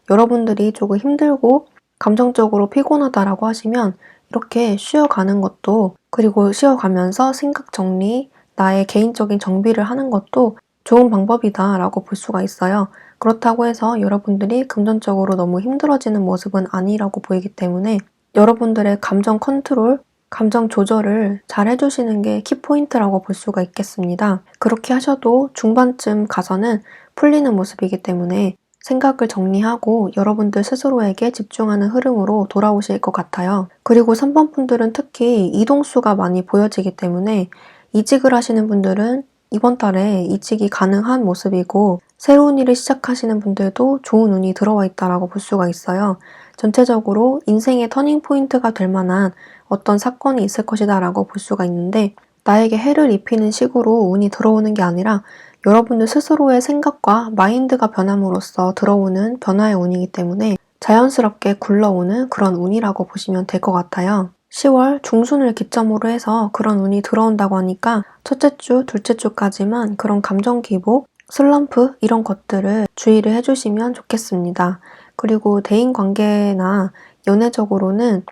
여러분들이 조금 힘들고 감정적으로 피곤하다라고 하시면 이렇게 쉬어가는 것도 그리고 쉬어가면서 생각 정리, 나의 개인적인 정비를 하는 것도 좋은 방법이다라고 볼 수가 있어요. 그렇다고 해서 여러분들이 금전적으로 너무 힘들어지는 모습은 아니라고 보이기 때문에 여러분들의 감정 컨트롤, 감정 조절을 잘 해주시는 게 키포인트라고 볼 수가 있겠습니다. 그렇게 하셔도 중반쯤 가서는 풀리는 모습이기 때문에 생각을 정리하고 여러분들 스스로에게 집중하는 흐름으로 돌아오실 것 같아요. 그리고 3번 분들은 특히 이동수가 많이 보여지기 때문에 이직을 하시는 분들은 이번 달에 이직이 가능한 모습이고, 새로운 일을 시작하시는 분들도 좋은 운이 들어와 있다라고 볼 수가 있어요. 전체적으로 인생의 터닝 포인트가 될 만한 어떤 사건이 있을 것이다라고 볼 수가 있는데, 나에게 해를 입히는 식으로 운이 들어오는 게 아니라 여러분들 스스로의 생각과 마인드가 변함으로써 들어오는 변화의 운이기 때문에 자연스럽게 굴러오는 그런 운이라고 보시면 될 것 같아요. 10월 중순을 기점으로 해서 그런 운이 들어온다고 하니까 첫째 주, 둘째 주까지만 그런 감정 기복, 슬럼프 이런 것들을 주의를 해주시면 좋겠습니다. 그리고 대인관계나 연애적으로는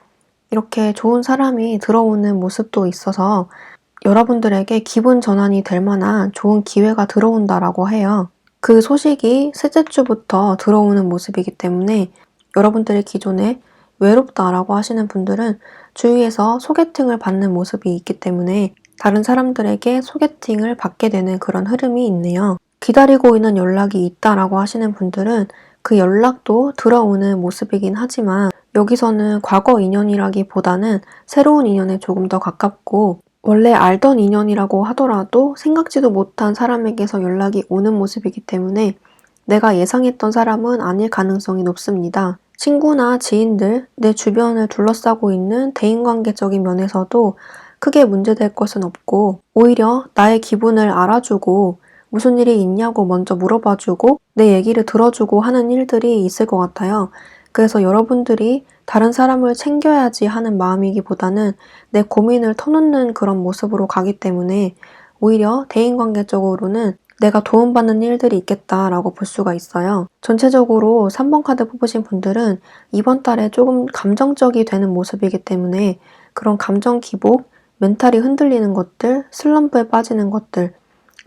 이렇게 좋은 사람이 들어오는 모습도 있어서 여러분들에게 기분 전환이 될 만한 좋은 기회가 들어온다라고 해요. 그 소식이 셋째 주부터 들어오는 모습이기 때문에 여러분들이 기존에 외롭다라고 하시는 분들은 주위에서 소개팅을 받는 모습이 있기 때문에 다른 사람들에게 소개팅을 받게 되는 그런 흐름이 있네요. 기다리고 있는 연락이 있다라고 하시는 분들은 그 연락도 들어오는 모습이긴 하지만 여기서는 과거 인연이라기보다는 새로운 인연에 조금 더 가깝고, 원래 알던 인연이라고 하더라도 생각지도 못한 사람에게서 연락이 오는 모습이기 때문에 내가 예상했던 사람은 아닐 가능성이 높습니다. 친구나 지인들, 내 주변을 둘러싸고 있는 대인관계적인 면에서도 크게 문제될 것은 없고, 오히려 나의 기분을 알아주고 무슨 일이 있냐고 먼저 물어봐주고 내 얘기를 들어주고 하는 일들이 있을 것 같아요. 그래서 여러분들이 다른 사람을 챙겨야지 하는 마음이기보다는 내 고민을 터놓는 그런 모습으로 가기 때문에 오히려 대인관계적으로는 내가 도움받는 일들이 있겠다라고 볼 수가 있어요. 전체적으로 3번 카드 뽑으신 분들은 이번 달에 조금 감정적이 되는 모습이기 때문에 그런 감정 기복, 멘탈이 흔들리는 것들, 슬럼프에 빠지는 것들,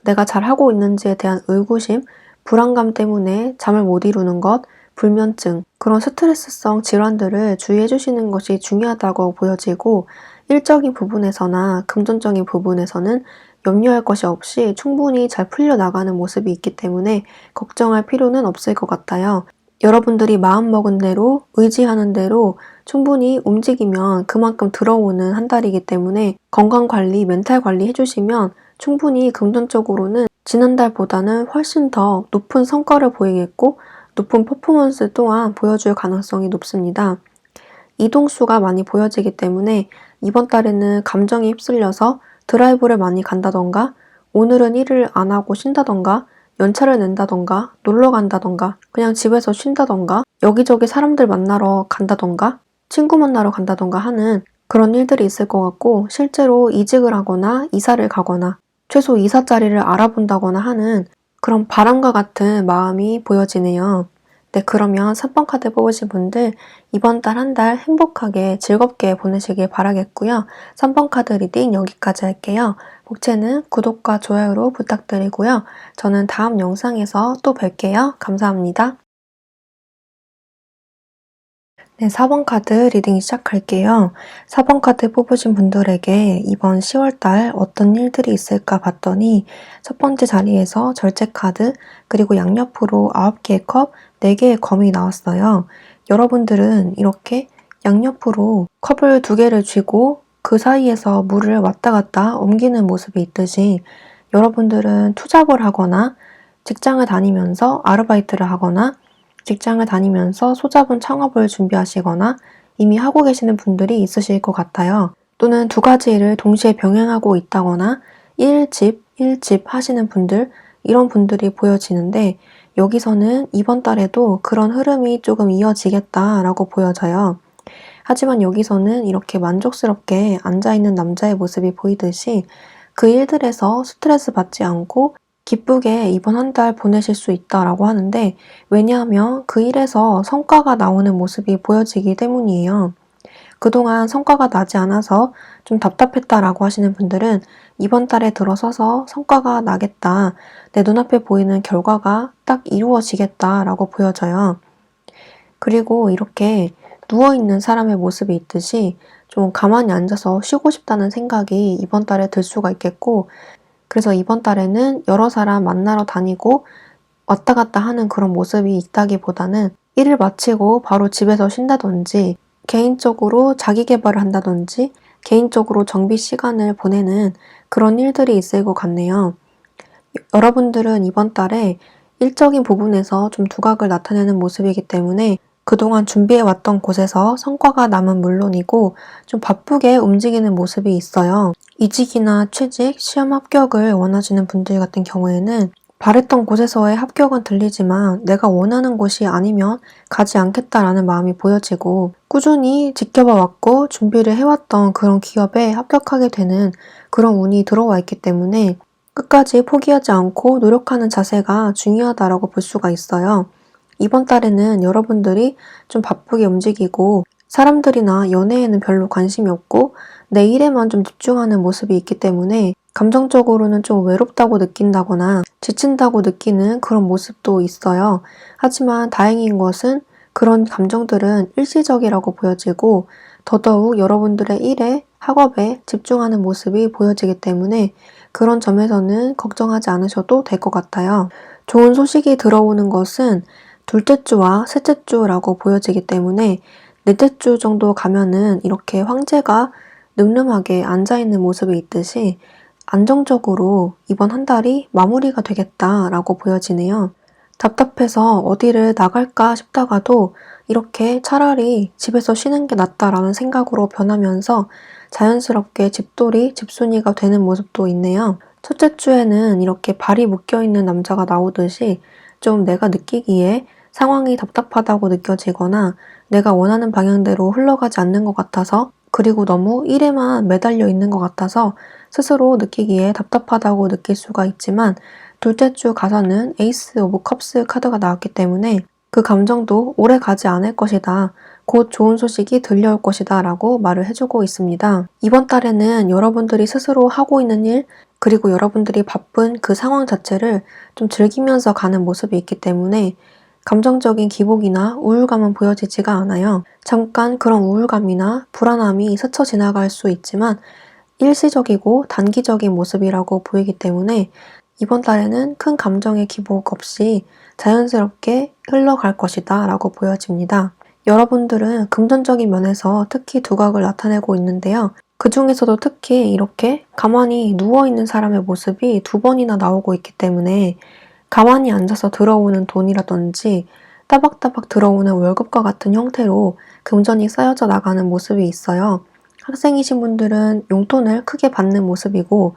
내가 잘하고 있는지에 대한 의구심, 불안감 때문에 잠을 못 이루는 것, 불면증, 그런 스트레스성 질환들을 주의해 주시는 것이 중요하다고 보여지고, 일적인 부분에서나 금전적인 부분에서는 염려할 것이 없이 충분히 잘 풀려나가는 모습이 있기 때문에 걱정할 필요는 없을 것 같아요. 여러분들이 마음먹은 대로, 의지하는 대로 충분히 움직이면 그만큼 들어오는 한 달이기 때문에 건강관리, 멘탈관리 해주시면 충분히 금전적으로는 지난달보다는 훨씬 더 높은 성과를 보이겠고 높은 퍼포먼스 또한 보여줄 가능성이 높습니다. 이동수가 많이 보여지기 때문에 이번 달에는 감정이 휩쓸려서 드라이브를 많이 간다던가, 오늘은 일을 안 하고 쉰다던가, 연차를 낸다던가, 놀러 간다던가, 그냥 집에서 쉰다던가, 여기저기 사람들 만나러 간다던가, 친구 만나러 간다던가 하는 그런 일들이 있을 것 같고, 실제로 이직을 하거나 이사를 가거나 최소 이사 자리를 알아본다거나 하는 그런 바람과 같은 마음이 보여지네요. 네, 그러면 3번 카드 뽑으신 분들 이번 달 한 달 행복하게 즐겁게 보내시길 바라겠고요. 3번 카드 리딩 여기까지 할게요. 복채는 구독과 좋아요로 부탁드리고요. 저는 다음 영상에서 또 뵐게요. 감사합니다. 네, 4번 카드 리딩 시작할게요. 4번 카드 뽑으신 분들에게 이번 10월달 어떤 일들이 있을까 봤더니 첫 번째 자리에서 절제 카드, 그리고 양옆으로 9개의 컵, 4개의 검이 나왔어요. 여러분들은 이렇게 양옆으로 컵을 2개를 쥐고 그 사이에서 물을 왔다 갔다 옮기는 모습이 있듯이, 여러분들은 투잡을 하거나 직장을 다니면서 아르바이트를 하거나 직장을 다니면서 소자본 창업을 준비하시거나 이미 하고 계시는 분들이 있으실 것 같아요. 또는 두 가지 일을 동시에 병행하고 있다거나 1집, 1집 하시는 분들, 이런 분들이 보여지는데, 여기서는 이번 달에도 그런 흐름이 조금 이어지겠다라고 보여져요. 하지만 여기서는 이렇게 만족스럽게 앉아있는 남자의 모습이 보이듯이 그 일들에서 스트레스 받지 않고 기쁘게 이번 한 달 보내실 수 있다라고 하는데, 왜냐하면 그 일에서 성과가 나오는 모습이 보여지기 때문이에요. 그동안 성과가 나지 않아서 좀 답답했다라고 하시는 분들은 이번 달에 들어서서 성과가 나겠다, 내 눈앞에 보이는 결과가 딱 이루어지겠다라고 보여져요. 그리고 이렇게 누워있는 사람의 모습이 있듯이 좀 가만히 앉아서 쉬고 싶다는 생각이 이번 달에 들 수가 있겠고, 그래서 이번 달에는 여러 사람 만나러 다니고 왔다 갔다 하는 그런 모습이 있다기보다는 일을 마치고 바로 집에서 쉰다든지 개인적으로 자기 개발을 한다든지 개인적으로 정비 시간을 보내는 그런 일들이 있을 것 같네요. 여러분들은 이번 달에 일적인 부분에서 좀 두각을 나타내는 모습이기 때문에 그동안 준비해왔던 곳에서 성과가 남은 물론이고 좀 바쁘게 움직이는 모습이 있어요. 이직이나 취직, 시험 합격을 원하시는 분들 같은 경우에는 바랬던 곳에서의 합격은 들리지만 내가 원하는 곳이 아니면 가지 않겠다라는 마음이 보여지고 꾸준히 지켜봐 왔고 준비를 해왔던 그런 기업에 합격하게 되는 그런 운이 들어와 있기 때문에 끝까지 포기하지 않고 노력하는 자세가 중요하다라고 볼 수가 있어요. 이번 달에는 여러분들이 좀 바쁘게 움직이고 사람들이나 연애에는 별로 관심이 없고 내 일에만 좀 집중하는 모습이 있기 때문에 감정적으로는 좀 외롭다고 느낀다거나 지친다고 느끼는 그런 모습도 있어요. 하지만 다행인 것은 그런 감정들은 일시적이라고 보여지고 더더욱 여러분들의 일에 학업에 집중하는 모습이 보여지기 때문에 그런 점에서는 걱정하지 않으셔도 될 것 같아요. 좋은 소식이 들어오는 것은 둘째 주와 셋째 주라고 보여지기 때문에 넷째 주 정도 가면은 이렇게 황제가 늠름하게 앉아있는 모습이 있듯이 안정적으로 이번 한 달이 마무리가 되겠다라고 보여지네요. 답답해서 어디를 나갈까 싶다가도 이렇게 차라리 집에서 쉬는 게 낫다라는 생각으로 변하면서 자연스럽게 집돌이, 집순이가 되는 모습도 있네요. 첫째 주에는 이렇게 발이 묶여있는 남자가 나오듯이 좀 내가 느끼기에 상황이 답답하다고 느껴지거나 내가 원하는 방향대로 흘러가지 않는 것 같아서 그리고 너무 일에만 매달려 있는 것 같아서 스스로 느끼기에 답답하다고 느낄 수가 있지만 둘째 주 가서는 에이스 오브 컵스 카드가 나왔기 때문에 그 감정도 오래 가지 않을 것이다. 곧 좋은 소식이 들려올 것이다 라고 말을 해주고 있습니다. 이번 달에는 여러분들이 스스로 하고 있는 일 그리고 여러분들이 바쁜 그 상황 자체를 좀 즐기면서 가는 모습이 있기 때문에 감정적인 기복이나 우울감은 보여지지가 않아요. 잠깐 그런 우울감이나 불안함이 스쳐 지나갈 수 있지만 일시적이고 단기적인 모습이라고 보이기 때문에 이번 달에는 큰 감정의 기복 없이 자연스럽게 흘러갈 것이다 라고 보여집니다. 여러분들은 금전적인 면에서 특히 두각을 나타내고 있는데요. 그 중에서도 특히 이렇게 가만히 누워있는 사람의 모습이 두 번이나 나오고 있기 때문에 가만히 앉아서 들어오는 돈이라든지 따박따박 들어오는 월급과 같은 형태로 금전이 쌓여져 나가는 모습이 있어요. 학생이신 분들은 용돈을 크게 받는 모습이고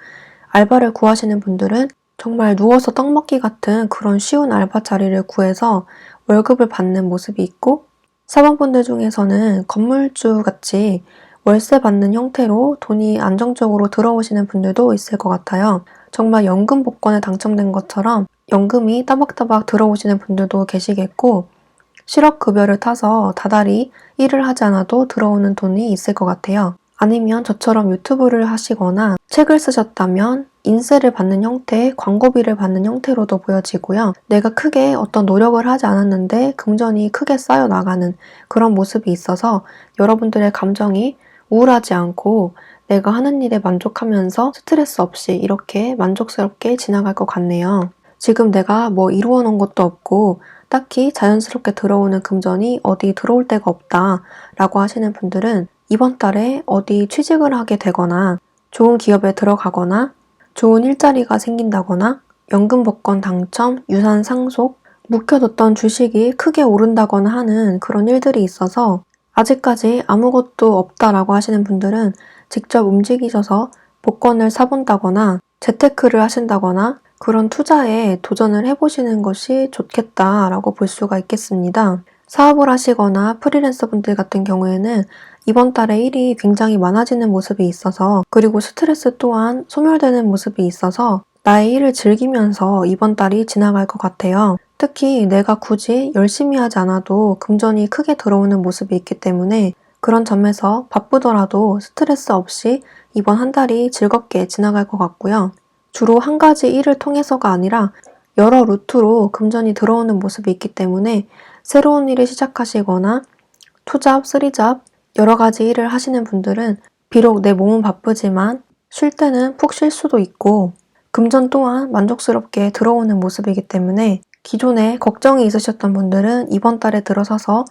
알바를 구하시는 분들은 정말 누워서 떡 먹기 같은 그런 쉬운 알바 자리를 구해서 월급을 받는 모습이 있고 사범분들 중에서는 건물주 같이 월세 받는 형태로 돈이 안정적으로 들어오시는 분들도 있을 것 같아요. 정말 연금 복권에 당첨된 것처럼 연금이 따박따박 들어오시는 분들도 계시겠고 실업급여를 타서 다달이 일을 하지 않아도 들어오는 돈이 있을 것 같아요. 아니면 저처럼 유튜브를 하시거나 책을 쓰셨다면 인세를 받는 형태, 광고비를 받는 형태로도 보여지고요. 내가 크게 어떤 노력을 하지 않았는데 금전이 크게 쌓여 나가는 그런 모습이 있어서 여러분들의 감정이 우울하지 않고 내가 하는 일에 만족하면서 스트레스 없이 이렇게 만족스럽게 지나갈 것 같네요. 지금 내가 뭐 이루어 놓은 것도 없고 딱히 자연스럽게 들어오는 금전이 어디 들어올 데가 없다 라고 하시는 분들은 이번 달에 어디 취직을 하게 되거나 좋은 기업에 들어가거나 좋은 일자리가 생긴다거나 연금 복권 당첨, 유산 상속, 묵혀뒀던 주식이 크게 오른다거나 하는 그런 일들이 있어서 아직까지 아무것도 없다라고 하시는 분들은 직접 움직이셔서 복권을 사본다거나 재테크를 하신다거나 그런 투자에 도전을 해보시는 것이 좋겠다라고 볼 수가 있겠습니다. 사업을 하시거나 프리랜서 분들 같은 경우에는 이번 달에 일이 굉장히 많아지는 모습이 있어서 그리고 스트레스 또한 소멸되는 모습이 있어서 나의 일을 즐기면서 이번 달이 지나갈 것 같아요. 특히 내가 굳이 열심히 하지 않아도 금전이 크게 들어오는 모습이 있기 때문에 그런 점에서 바쁘더라도 스트레스 없이 이번 한 달이 즐겁게 지나갈 것 같고요. 주로 한 가지 일을 통해서가 아니라 여러 루트로 금전이 들어오는 모습이 있기 때문에 새로운 일을 시작하시거나 투잡, 쓰리잡 여러 가지 일을 하시는 분들은 비록 내 몸은 바쁘지만 쉴 때는 푹 쉴 수도 있고 금전 또한 만족스럽게 들어오는 모습이기 때문에 기존에 걱정이 있으셨던 분들은 이번 달에 들어서서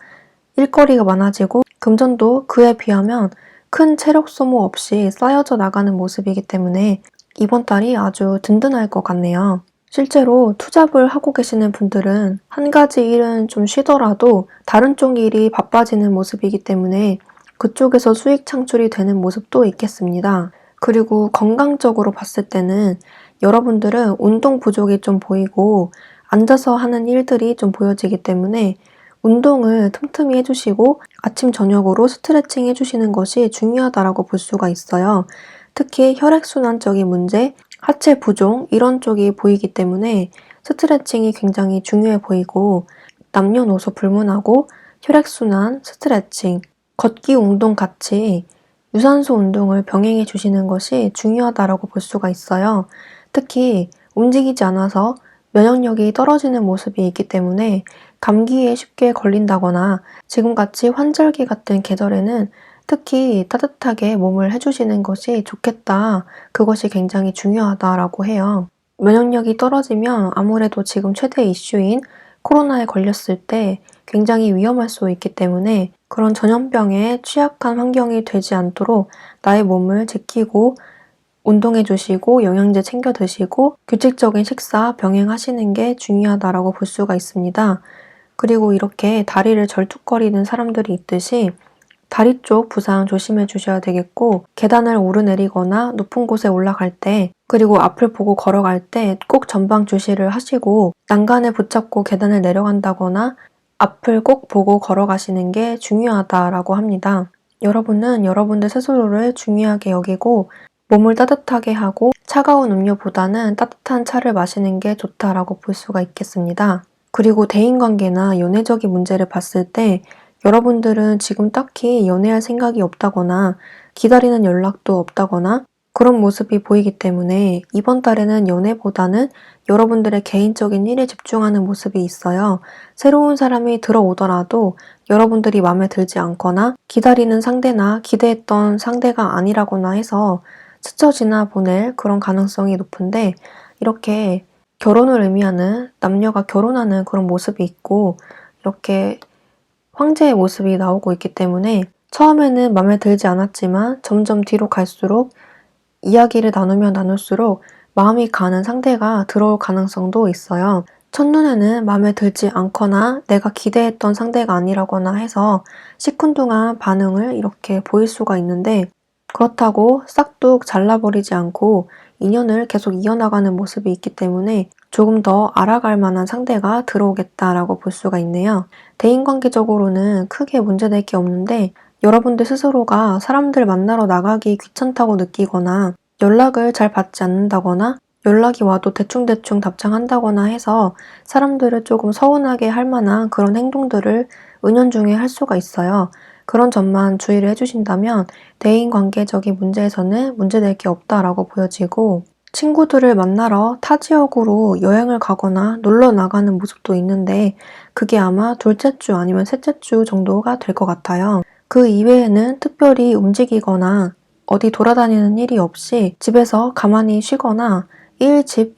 일거리가 많아지고 금전도 그에 비하면 큰 체력 소모 없이 쌓여져 나가는 모습이기 때문에 이번 달이 아주 든든할 것 같네요. 실제로 투잡을 하고 계시는 분들은 한 가지 일은 좀 쉬더라도 다른 쪽 일이 바빠지는 모습이기 때문에 그쪽에서 수익 창출이 되는 모습도 있겠습니다. 그리고 건강적으로 봤을 때는 여러분들은 운동 부족이 좀 보이고 앉아서 하는 일들이 좀 보여지기 때문에 운동을 틈틈이 해주시고 아침 저녁으로 스트레칭 해주시는 것이 중요하다고 볼 수가 있어요. 특히 혈액순환적인 문제, 하체 부종 이런 쪽이 보이기 때문에 스트레칭이 굉장히 중요해 보이고 남녀노소 불문하고 혈액순환, 스트레칭, 걷기 운동 같이 유산소 운동을 병행해 주시는 것이 중요하다고 볼 수가 있어요. 특히 움직이지 않아서 면역력이 떨어지는 모습이 있기 때문에 감기에 쉽게 걸린다거나 지금같이 환절기 같은 계절에는 특히 따뜻하게 몸을 해주시는 것이 좋겠다. 그것이 굉장히 중요하다고 해요. 면역력이 떨어지면 아무래도 지금 최대 이슈인 코로나에 걸렸을 때 굉장히 위험할 수 있기 때문에 그런 전염병에 취약한 환경이 되지 않도록 나의 몸을 지키고 운동해 주시고 영양제 챙겨 드시고 규칙적인 식사 병행하시는 게 중요하다고 볼 수가 있습니다. 그리고 이렇게 다리를 절뚝거리는 사람들이 있듯이 다리 쪽 부상 조심해 주셔야 되겠고 계단을 오르내리거나 높은 곳에 올라갈 때 그리고 앞을 보고 걸어갈 때 꼭 전방 주시를 하시고 난간을 붙잡고 계단을 내려간다거나 앞을 꼭 보고 걸어가시는 게 중요하다고 합니다. 여러분은 여러분들 스스로를 중요하게 여기고 몸을 따뜻하게 하고 차가운 음료보다는 따뜻한 차를 마시는 게 좋다고 볼 수가 있겠습니다. 그리고 대인관계나 연애적인 문제를 봤을 때 여러분들은 지금 딱히 연애할 생각이 없다거나 기다리는 연락도 없다거나 그런 모습이 보이기 때문에 이번 달에는 연애보다는 여러분들의 개인적인 일에 집중하는 모습이 있어요. 새로운 사람이 들어오더라도 여러분들이 마음에 들지 않거나 기다리는 상대나 기대했던 상대가 아니라거나 해서 스쳐 지나 보낼 그런 가능성이 높은데 이렇게 결혼을 의미하는 남녀가 결혼하는 그런 모습이 있고 이렇게 황제의 모습이 나오고 있기 때문에 처음에는 마음에 들지 않았지만 점점 뒤로 갈수록 이야기를 나누면 나눌수록 마음이 가는 상대가 들어올 가능성도 있어요. 첫눈에는 마음에 들지 않거나 내가 기대했던 상대가 아니라거나 해서 시큰둥한 반응을 이렇게 보일 수가 있는데 그렇다고 싹둑 잘라버리지 않고 인연을 계속 이어나가는 모습이 있기 때문에 조금 더 알아갈 만한 상대가 들어오겠다고 볼 수가 있네요. 대인관계적으로는 크게 문제될 게 없는데 여러분들 스스로가 사람들 만나러 나가기 귀찮다고 느끼거나 연락을 잘 받지 않는다거나 연락이 와도 대충대충 답장한다거나 해서 사람들을 조금 서운하게 할 만한 그런 행동들을 은연중에 할 수가 있어요. 그런 점만 주의를 해주신다면 대인관계적인 문제에서는 문제될 게 없다고 보여지고 친구들을 만나러 타 지역으로 여행을 가거나 놀러 나가는 모습도 있는데 그게 아마 둘째 주 아니면 셋째 주 정도가 될 것 같아요. 그 이외에는 특별히 움직이거나 어디 돌아다니는 일이 없이 집에서 가만히 쉬거나 일집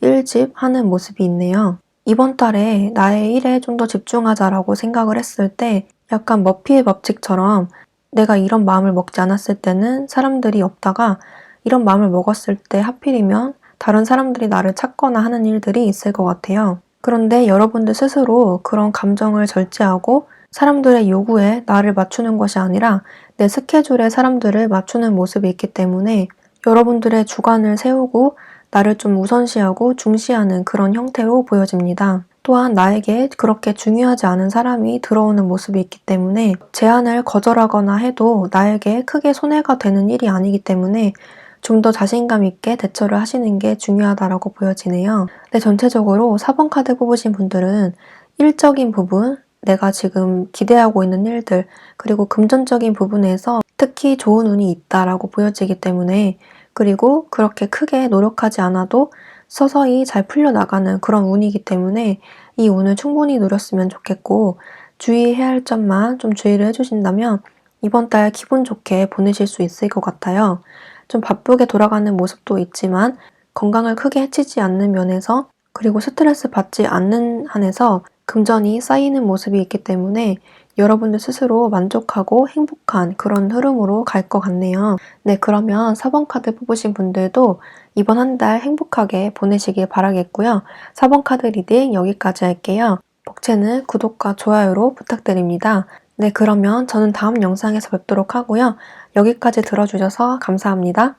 하는 모습이 있네요. 이번 달에 나의 일에 좀 더 집중하자라고 생각을 했을 때 약간 머피의 법칙처럼 내가 이런 마음을 먹지 않았을 때는 사람들이 없다가 이런 마음을 먹었을 때 하필이면 다른 사람들이 나를 찾거나 하는 일들이 있을 것 같아요. 그런데 여러분들 스스로 그런 감정을 절제하고 사람들의 요구에 나를 맞추는 것이 아니라 내 스케줄에 사람들을 맞추는 모습이 있기 때문에 여러분들의 주관을 세우고 나를 좀 우선시하고 중시하는 그런 형태로 보여집니다. 또한 나에게 그렇게 중요하지 않은 사람이 들어오는 모습이 있기 때문에 제안을 거절하거나 해도 나에게 크게 손해가 되는 일이 아니기 때문에 좀 더 자신감 있게 대처를 하시는 게 중요하다고 보여지네요. 네, 전체적으로 4번 카드 뽑으신 분들은 일적인 부분, 내가 지금 기대하고 있는 일들, 그리고 금전적인 부분에서 특히 좋은 운이 있다고 보여지기 때문에 그리고 그렇게 크게 노력하지 않아도 서서히 잘 풀려나가는 그런 운이기 때문에 이 운을 충분히 누렸으면 좋겠고 주의해야 할 점만 좀 주의를 해주신다면 이번 달 기분 좋게 보내실 수 있을 것 같아요. 좀 바쁘게 돌아가는 모습도 있지만 건강을 크게 해치지 않는 면에서 그리고 스트레스 받지 않는 한에서 금전이 쌓이는 모습이 있기 때문에 여러분들 스스로 만족하고 행복한 그런 흐름으로 갈 것 같네요. 네, 그러면 4번 카드 뽑으신 분들도 이번 한 달 행복하게 보내시길 바라겠고요. 4번 카드 리딩 여기까지 할게요. 복채는 구독과 좋아요로 부탁드립니다. 네, 그러면 저는 다음 영상에서 뵙도록 하고요. 여기까지 들어주셔서 감사합니다.